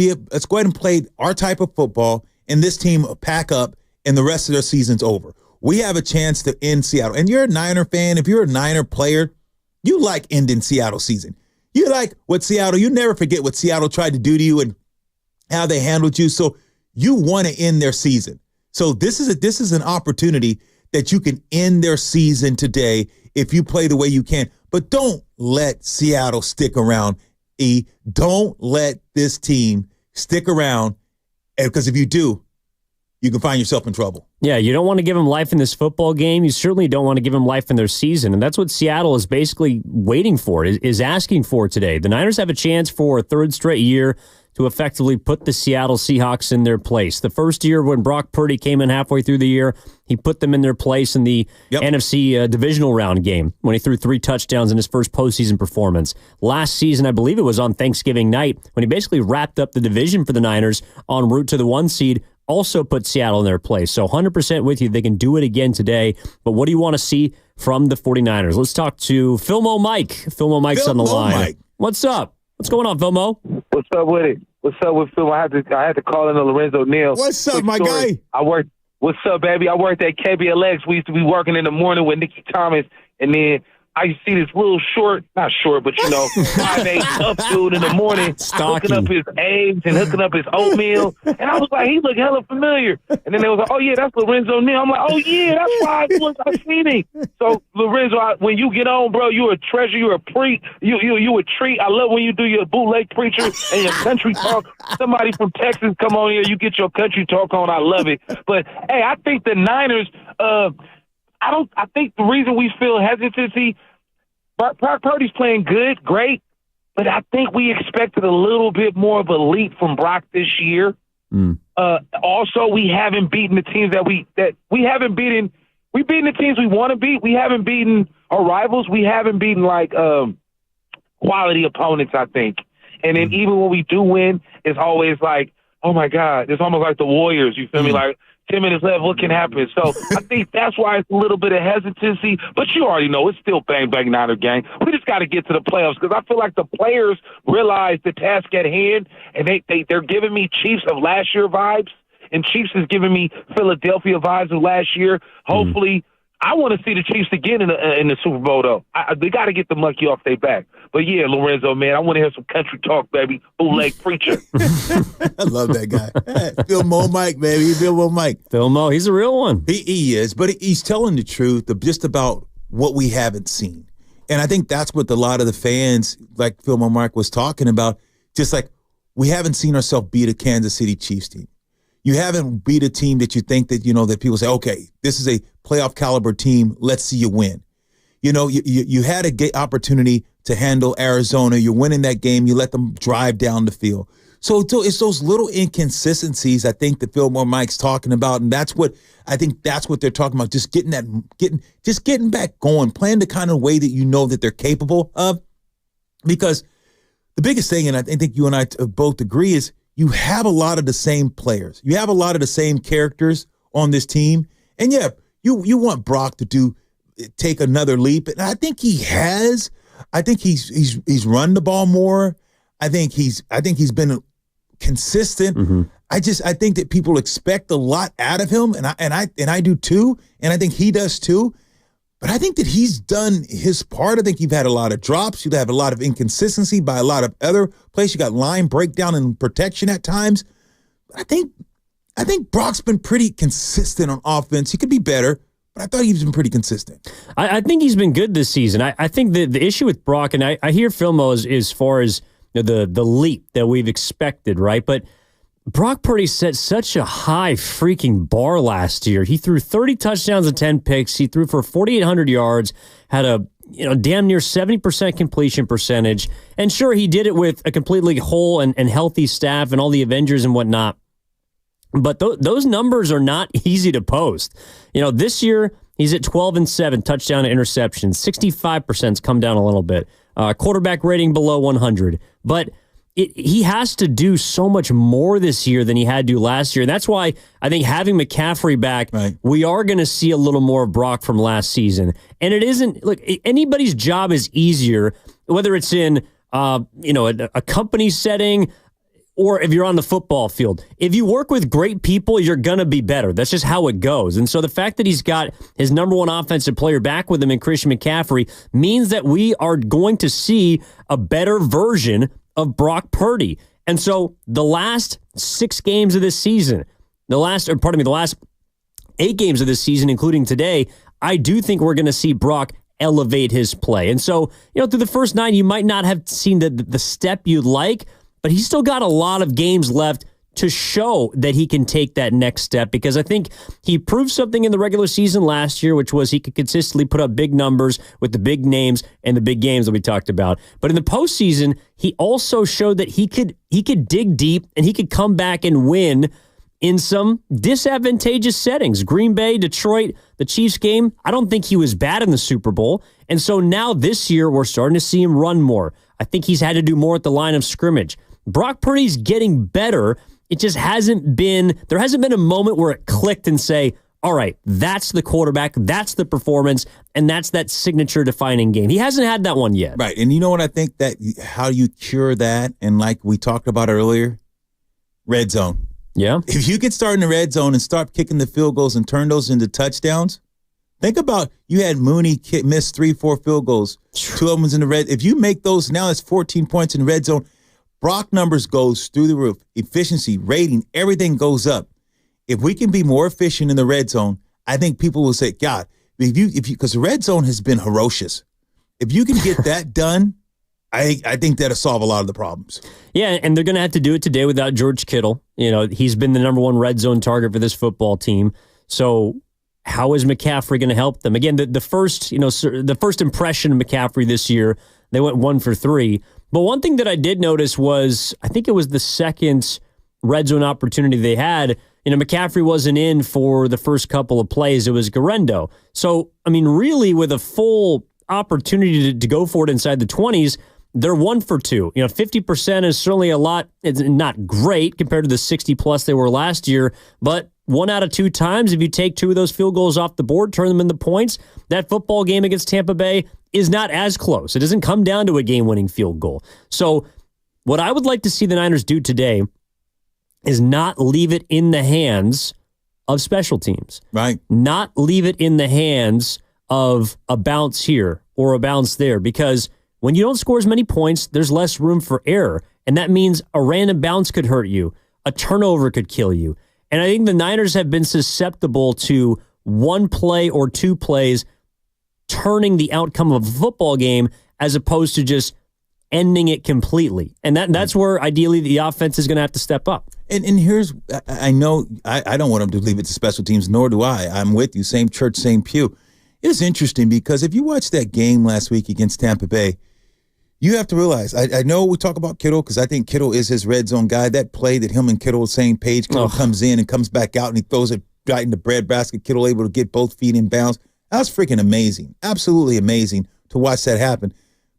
play our type of football, and this team will pack up, and the rest of their season's over. We have a chance to end Seattle. And you're a Niner fan. If you're a Niner player, you like ending Seattle season. You like you never forget what Seattle tried to do to you and how they handled you. So you want to end their season. So this is an opportunity that you can end their season today if you play the way you can. But don't let Seattle stick around, E. Don't let this team stick around, because if you do, you can find yourself in trouble.
Yeah, you don't want to give them life in this football game. You certainly don't want to give them life in their season. And that's what Seattle is basically waiting for, is asking for today. The Niners have a chance for a third straight year to effectively put the Seattle Seahawks in their place. The first year when Brock Purdy came in halfway through the year, he put them in their place in the NFC divisional round game when he threw 3 touchdowns in his first postseason performance. Last season, I believe it was on Thanksgiving night, when he basically wrapped up the division for the Niners en route to the 1 seed, also put Seattle in their place. So 100% with you. They can do it again today. But what do you want to see from the 49ers? Let's talk to Filmo Mike. Filmo Mike's on the line.
Mike.
What's up? What's going on, Filmo?
What's up with it? What's up with Phil? I had to call in to Lorenzo Neal.
What's up, my guy?
What's up, baby? I worked at KBLX. We used to be working in the morning with Nikki Thomas, and then I used to see this little not short, but 5'8" tough dude in the morning, hooking up his eggs and hooking up his oatmeal. And I was like, he look hella familiar. And then they was like, oh yeah, that's Lorenzo Neal. I'm like, oh yeah, that's why I've seen him. So Lorenzo, when you get on, bro, you're a treasure. You're a treat. You a treat. I love when you do your bootleg preacher and your country talk. Somebody from Texas come on here, you get your country talk on. I love it. But hey, I think the Niners. I think the reason we feel hesitancy, Brock Purdy's playing good, great, but I think we expected a little bit more of a leap from Brock this year. Also, we haven't beaten the teams that we haven't beaten. We've beaten the teams we want to beat. We haven't beaten our rivals. We haven't beaten quality opponents, I think. And then even when we do win, it's always like, oh my God, it's almost like the Warriors. You feel me? Like 10 minutes left, what can happen? So I think that's why it's a little bit of hesitancy. But you already know it's still bang Niner gang. We just got to get to the playoffs because I feel like the players realize the task at hand, and they're giving me Chiefs of last year vibes, and Chiefs is giving me Philadelphia vibes of last year. Hopefully, I want to see the Chiefs again in the Super Bowl, though. They got to get the monkey off their back. But, yeah, Lorenzo, man, I want to hear some country talk, baby. Bootleg preacher.
I love that guy. Phil Mo Mike, baby. Phil Mo Mike.
Phil Mo, he's a real one.
He is, but he's telling the truth of just about what we haven't seen. And I think that's what a lot of the fans, like Phil Mo Mike was talking about, just like we haven't seen ourselves beat a Kansas City Chiefs team. You haven't beat a team that you think that, that people say, okay, this is a playoff caliber team. Let's see you win. You had a good opportunity to handle Arizona. You're winning that game. You let them drive down the field. So it's those little inconsistencies I think that Phil Mike's talking about, and that's what they're talking about. Just getting back going, playing the kind of way that that they're capable of. Because the biggest thing, and I think you and I both agree, is you have a lot of the same players. You have a lot of the same characters on this team, and yeah, you want Brock to take another leap, and I think he has. I think he's run the ball more. I think he's been consistent.
Mm-hmm.
I think that people expect a lot out of him, and I do too, and I think he does too. But I think that he's done his part. I think you've had a lot of drops. You've had a lot of inconsistency by a lot of other places. You got line breakdown and protection at times. I think Brock's been pretty consistent on offense. He could be better, but I thought he's been pretty consistent.
I think he's been good this season. I think the issue with Brock, and I hear Phil Mo as far as the leap that we've expected, right? But Brock Purdy set such a high freaking bar last year. He threw 30 touchdowns and 10 picks. He threw for 4,800 yards, had a damn near 70% completion percentage. And sure, he did it with a completely whole and healthy staff and all the Avengers and whatnot. But those numbers are not easy to post. This year, he's at 12-7, touchdown to interceptions. 65%'s come down a little bit. Quarterback rating below 100. But he has to do so much more this year than he had to last year. And that's why I think having McCaffrey back, right, we are going to see a little more of Brock from last season. And it isn't, look, anybody's job is easier, whether it's in, a company setting or if you're on the football field. If you work with great people, you're going to be better. That's just how it goes. And so the fact that he's got his number one offensive player back with him in Christian McCaffrey means that we are going to see a better version of Brock Purdy. And so the last 6 games of this season, the last 8 games of this season, including today, I do think we're going to see Brock elevate his play. And so, through the first 9, you might not have seen the step you'd like, but he's still got a lot of games left to show that he can take that next step, because I think he proved something in the regular season last year, which was he could consistently put up big numbers with the big names and the big games that we talked about. But in the postseason, he also showed that he could dig deep and he could come back and win in some disadvantageous settings. Green Bay, Detroit, the Chiefs game, I don't think he was bad in the Super Bowl. And so now this year, we're starting to see him run more. I think he's had to do more at the line of scrimmage. Brock Purdy's getting better. It just there hasn't been a moment where it clicked and say, all right, that's the quarterback, that's the performance, and that's that signature defining game. He hasn't had that one yet.
Right. And you know what I think that how you cure that, and like we talked about earlier, red zone.
Yeah.
If you get started in the red zone and start kicking the field goals and turn those into touchdowns, think about you had Mooney miss 3-4 field goals. 2 of them was in the red. If you make those, now it's 14 points in the red zone. Brock numbers goes through the roof. Efficiency, rating, everything goes up. If we can be more efficient in the red zone, I think people will say, God, if you because the red zone has been ferocious. If you can get that done, I think that'll solve a lot of the problems.
Yeah, and they're going to have to do it today without George Kittle. He's been the number 1 red zone target for this football team. So how is McCaffrey going to help them? Again, the first impression of McCaffrey this year, they went 1 for 3. But one thing that I did notice was, I think it was the second red zone opportunity they had, McCaffrey wasn't in for the first couple of plays. It was Garendo. So, I mean, really, with a full opportunity to go for it inside the 20s, they're 1 for 2. 50% is certainly a lot. It's not great compared to the 60+ they were last year, but 1 out of 2 times, if you take 2 of those field goals off the board, turn them into points, that football game against Tampa Bay is not as close. It doesn't come down to a game-winning field goal. So what I would like to see the Niners do today is not leave it in the hands of special teams.
Right.
Not leave it in the hands of a bounce here or a bounce there, because when you don't score as many points, there's less room for error. And that means a random bounce could hurt you. A turnover could kill you. And I think the Niners have been susceptible to 1 play or 2 plays turning the outcome of a football game as opposed to just ending it completely. And that's where ideally the offense is going to have to step up.
And here's, I know, I don't want them to leave it to special teams, nor do I. I'm with you. Same church, same pew. It's interesting because if you watch that game last week against Tampa Bay, you have to realize, I know we talk about Kittle because I think Kittle is his red zone guy. That play that him and Kittle, same page, Kittle comes in and comes back out and he throws it right in the breadbasket. Kittle able to get both feet in bounds. That was freaking amazing. Absolutely amazing to watch that happen.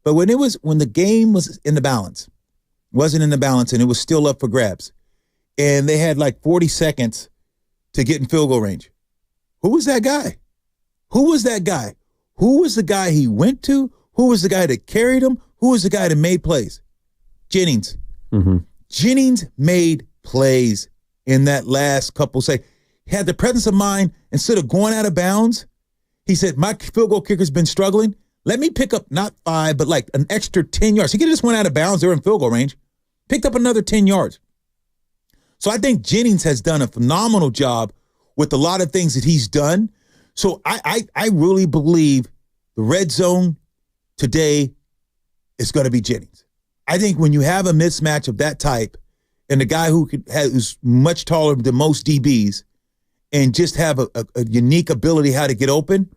But when the game was in the balance, wasn't in the balance and it was still up for grabs, and they had like 40 seconds to get in field goal range, who was that guy? Who was that guy? Who was the guy he went to? Who was the guy that carried him? Who was the guy that made plays? Giddings.
Mm-hmm.
Giddings made plays in that last couple. He had the presence of mind, instead of going out of bounds, he said, my field goal kicker's been struggling. Let me pick up not 5, but like an extra 10 yards. He could have just went out of bounds. They were in field goal range. Picked up another 10 yards. So I think Giddings has done a phenomenal job with a lot of things that he's done. So I really believe the red zone today is going to be Giddings. I think when you have a mismatch of that type and the guy who's much taller than most DBs and just have a unique ability how to get open,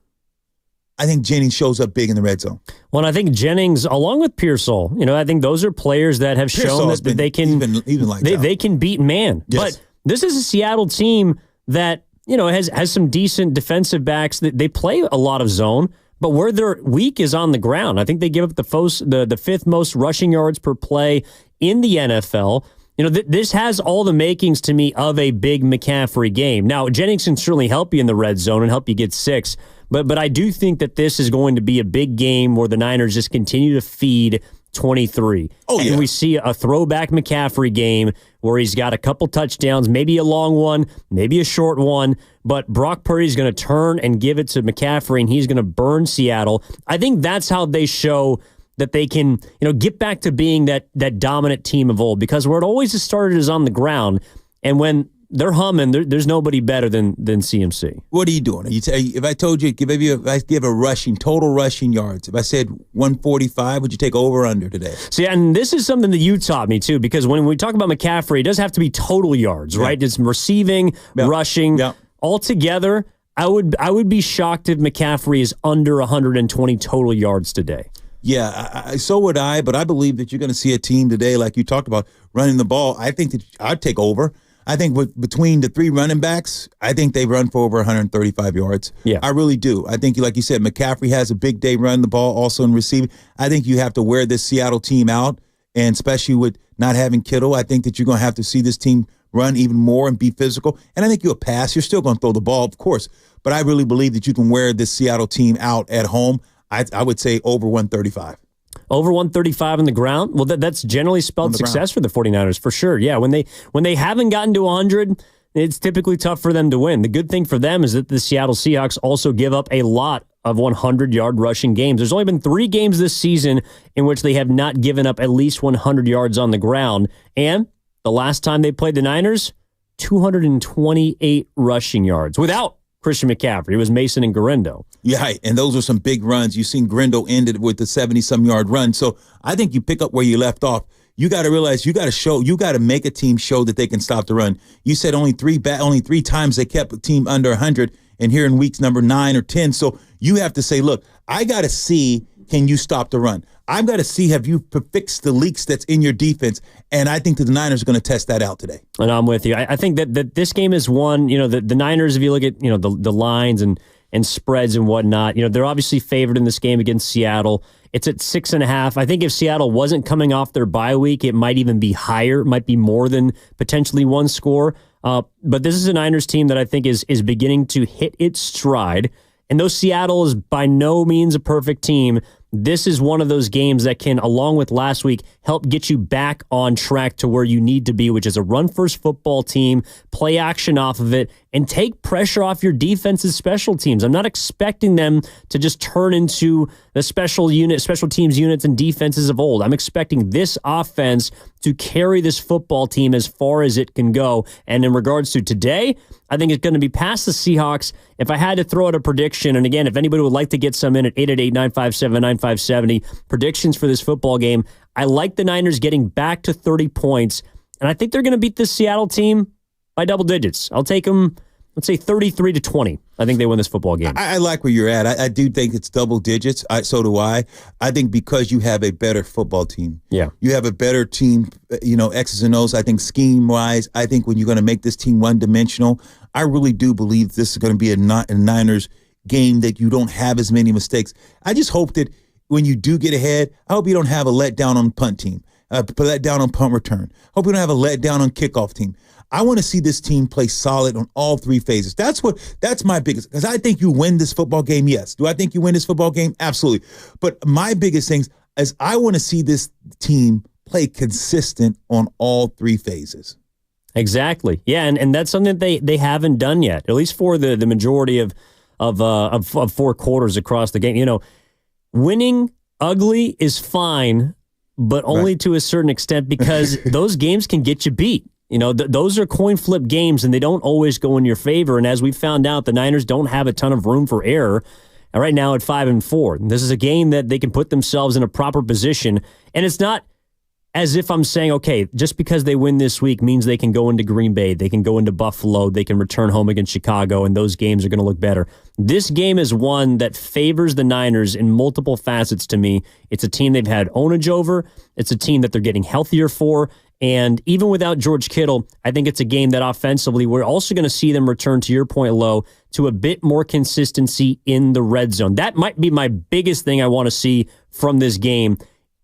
I think Jennings shows up big in the red zone.
Well, I think Jennings, along with Pearsall, I think those are players that have shown that they can they can beat man.
Yes.
But this is a Seattle team that has some decent defensive backs. That they play a lot of zone, but where they're weak is on the ground. I think they give up the 5th most rushing yards per play in the NFL. This has all the makings to me of a big McCaffrey game. Now, Jennings can certainly help you in the red zone and help you get 6. But I do think that this is going to be a big game where the Niners just continue to feed 23. And we see a throwback McCaffrey game where he's got a couple touchdowns, maybe a long one, maybe a short one, but Brock Purdy's going to turn and give it to McCaffrey, and he's going to burn Seattle. I think that's how they show that they can, get back to being that dominant team of old, because where it always has started is on the ground, and when they're humming, there's nobody better than CMC.
What are you doing? If I told you, if I give a total rushing yards, if I said 145, would you take over or under today?
See, and this is something that you taught me too, because when we talk about McCaffrey, it does have to be total yards, right? It's receiving, rushing, all together. I would be shocked if McCaffrey is under 120 total yards today.
Yeah, so would I, but I believe that you're going to see a team today, like you talked about, running the ball. I think that I'd take over. I think between the 3 running backs, I think they run for over 135 yards.
Yeah.
I really do. I think, like you said, McCaffrey has a big day running the ball, also in receiving. I think you have to wear this Seattle team out, and especially with not having Kittle, I think that you're going to have to see this team run even more and be physical. And I think you'll pass. You're still going to throw the ball, of course. But I really believe that you can wear this Seattle team out at home. I would say over 135.
Over 135 on the ground? Well, that's generally spelled success for the 49ers, for sure. Yeah, when they haven't gotten to 100, it's typically tough for them to win. The good thing for them is that the Seattle Seahawks also give up a lot of 100-yard rushing games. There's only been 3 games this season in which they have not given up at least 100 yards on the ground. And the last time they played the Niners, 228 rushing yards without Christian McCaffrey. It was Mason and Garendo.
Yeah, and those were some big runs. You've seen Garendo ended with the 70-some yard run. So I think you pick up where you left off. You got to realize you got to make a team show that they can stop the run. You said only three times they kept a team under 100, and here in weeks number 9 or 10. So you have to say, look, I got to see, can you stop the run? I've got to see, have you fixed the leaks that's in your defense? And I think that the Niners are going to test that out today.
And I'm with you. I think that this game is one, the Niners, if you look at, the lines and spreads and whatnot, they're obviously favored in this game against Seattle. It's at 6.5. I think if Seattle wasn't coming off their bye week, it might even be higher. It might be more than potentially one score. But this is a Niners team that I think is beginning to hit its stride. And though Seattle is by no means a perfect team, this is one of those games that can, along with last week, help get you back on track to where you need to be, which is a run-first football team, play action off of it, and take pressure off your defense's special teams. I'm not expecting them to just turn into the special teams units and defenses of old. I'm expecting this offense to carry this football team as far as it can go. And in regards to today, I think it's going to be past the Seahawks. If I had to throw out a prediction, and again, if anybody would like to get some in at 888-957-9570, predictions for this football game, I like the Niners getting back to 30 points, and I think they're going to beat this Seattle team by double digits. I'll take them, let's say 33-20. I think they win this football game.
I like where you're at. I do think it's double digits. So do I. I think because you have a better football team.
Yeah.
You have a better team, X's and O's. I think scheme-wise, I think when you're going to make this team one-dimensional, I really do believe this is going to be a Niners game that you don't have as many mistakes. I just hope that when you do get ahead, I hope you don't have a letdown on punt team, letdown on punt return. Hope you don't have a letdown on kickoff team. I want to see this team play solid on all three phases. That's my biggest, because I think you win this football game, yes. Do I think you win this football game? Absolutely. But my biggest thing is I want to see this team play consistent on all three phases.
Exactly. Yeah, and that's something that they haven't done yet, at least for the majority of 4 quarters across the game. Winning ugly is fine, but only to a certain extent, because those games can get you beat. Those are coin flip games, and they don't always go in your favor. And as we found out, the Niners don't have a ton of room for error. And right now at 5-4, this is a game that they can put themselves in a proper position. And it's not as if I'm saying, okay, just because they win this week means they can go into Green Bay, they can go into Buffalo, they can return home against Chicago, and those games are going to look better. This game is one that favors the Niners in multiple facets to me. It's a team they've had ownage over. It's a team that they're getting healthier for. And even without George Kittle, I think it's a game that offensively, we're also going to see them return, to your point, Lo, to a bit more consistency in the red zone. That might be my biggest thing I want to see from this game.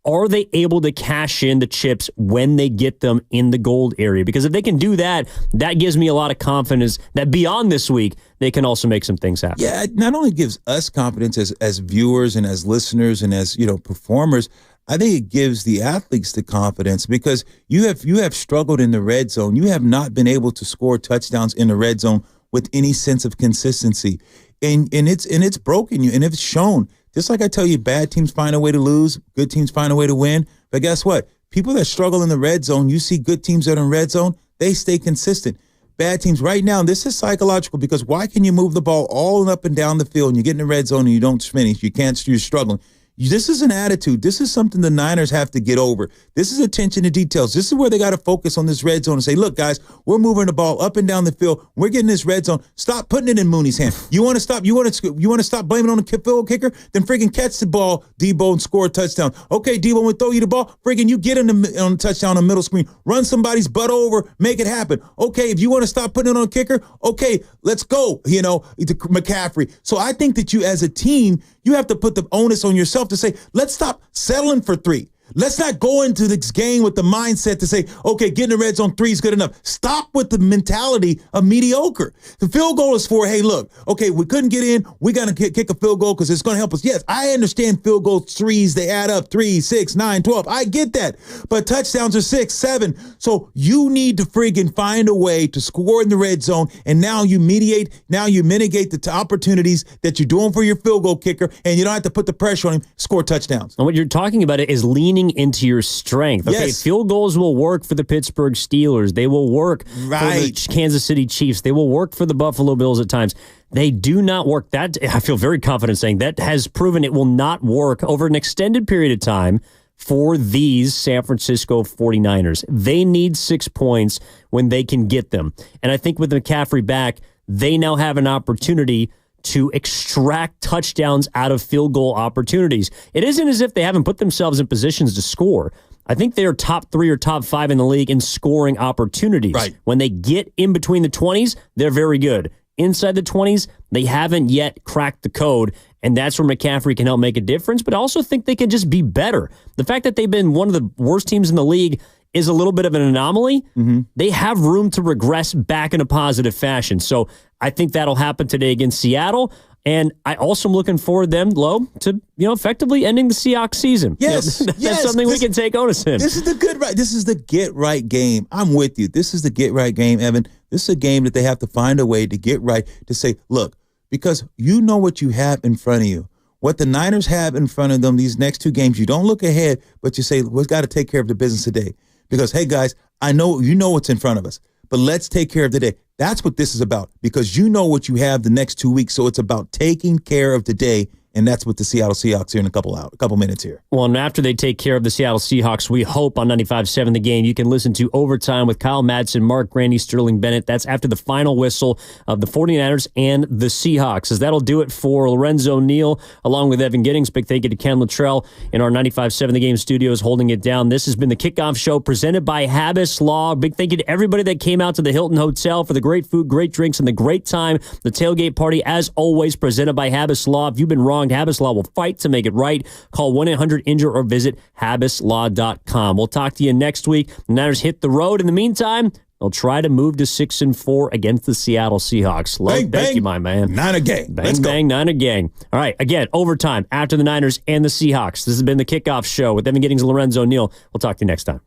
Are they able to cash in the chips when they get them in the gold area? Because if they can do that, that gives me a lot of confidence that beyond this week, they can also make some things happen.
Yeah, it not only gives us confidence as viewers and as listeners and as performers, I think it gives the athletes the confidence, because you have struggled in the red zone. You have not been able to score touchdowns in the red zone with any sense of consistency, and it's broken you, and it's shown. Just like I tell you, bad teams find a way to lose, good teams find a way to win. But guess what? People that struggle in the red zone, you see good teams that are in red zone, they stay consistent. Bad teams right now, this is psychological, because why can you move the ball all up and down the field and you get in the red zone and you don't finish? You're struggling. This is an attitude. This is something the Niners have to get over. This is attention to details. This is where they got to focus on this red zone and say, look, guys, we're moving the ball up and down the field. We're getting this red zone. Stop putting it in Mooney's hand. You want to stop? You want to stop blaming on the field kicker? Then friggin' catch the ball, Debo, and score a touchdown. Okay, Debo, we throw you the ball. Friggin' you get on the touchdown on middle screen. Run somebody's butt over. Make it happen. Okay, if you want to stop putting it on a kicker, okay, let's go. McCaffrey. So I think that you, as a team, you have to put the onus on yourself to say, let's stop settling for 3. Let's not go into this game with the mindset to say, okay, getting the red zone 3 is good enough. Stop with the mentality of mediocre. The field goal is for, hey, look, okay, we couldn't get in. We're going to kick a field goal because it's going to help us. Yes, I understand field goals 3s, they add up 3, 6, 9, 12. I get that. But touchdowns are 6, 7. So you need to friggin' find a way to score in the red zone. And now you mitigate the opportunities that you're doing for your field goal kicker. And you don't have to put the pressure on him, score touchdowns.
And what you're talking about is leaning into your strength. Okay,
yes.
Field goals will work for the Pittsburgh Steelers. They will work for the Kansas City Chiefs. They will work for the Buffalo Bills at times. They do not work. That, I feel very confident saying, that has proven it will not work over an extended period of time for these San Francisco 49ers. They need 6 points when they can get them. And I think with McCaffrey back, they now have an opportunity to extract touchdowns out of field goal opportunities. It isn't as if they haven't put themselves in positions to score. I think they are top 3 or top 5 in the league in scoring opportunities.
Right.
When they get in between the 20s, they're very good. Inside the 20s, they haven't yet cracked the code, and that's where McCaffrey can help make a difference, but I also think they can just be better. The fact that they've been one of the worst teams in the league is a little bit of an anomaly. Mm-hmm. They have room to regress back in a positive fashion. So I think that'll happen today against Seattle. And I also am looking forward them, Lo, to effectively ending the Seahawks season.
Yes,
that's something we can take onus in.
This is the get right game. I'm with you. This is the get right game, Evan. This is a game that they have to find a way to get right, to say, look, because you know what you have in front of you. What the Niners have in front of them these next 2 games, you don't look ahead, but you say, we've got to take care of the business today. Because, hey, guys, I know you know what's in front of us, but let's take care of the day. That's what this is about, because you know what you have the next 2 weeks, so it's about taking care of the day, and that's what the Seattle Seahawks here in a couple minutes here.
Well, and after they take care of the Seattle Seahawks, we hope on 95.7 The Game, you can listen to Overtime with Kyle Madsen, Mark Grandy, Sterling Bennett. That's after the final whistle of the 49ers and the Seahawks. As that'll do it for Lorenzo Neal, along with Evan Giddings. Big thank you to Ken Luttrell in our 95.7 The Game studios holding it down. This has been the Kickoff Show presented by Habas Law. Big thank you to everybody that came out to the Hilton Hotel for the great food, great drinks, and the great time. The tailgate party, as always, presented by Habas Law. If you've been wronged, Habas Law will fight to make it right. Call 1-800-INJURE or visit habaslaw.com. We'll talk to you next week. The Niners hit the road. In the meantime, they'll try to move to 6-4 against the Seattle Seahawks. Thank you, my man.
Niner gang.
Bang,
Let's
bang,
go.
Niner gang. All right, again, overtime after the Niners and the Seahawks. This has been the Kickoff Show with Evan Giddings and Lorenzo Neal. We'll talk to you next time.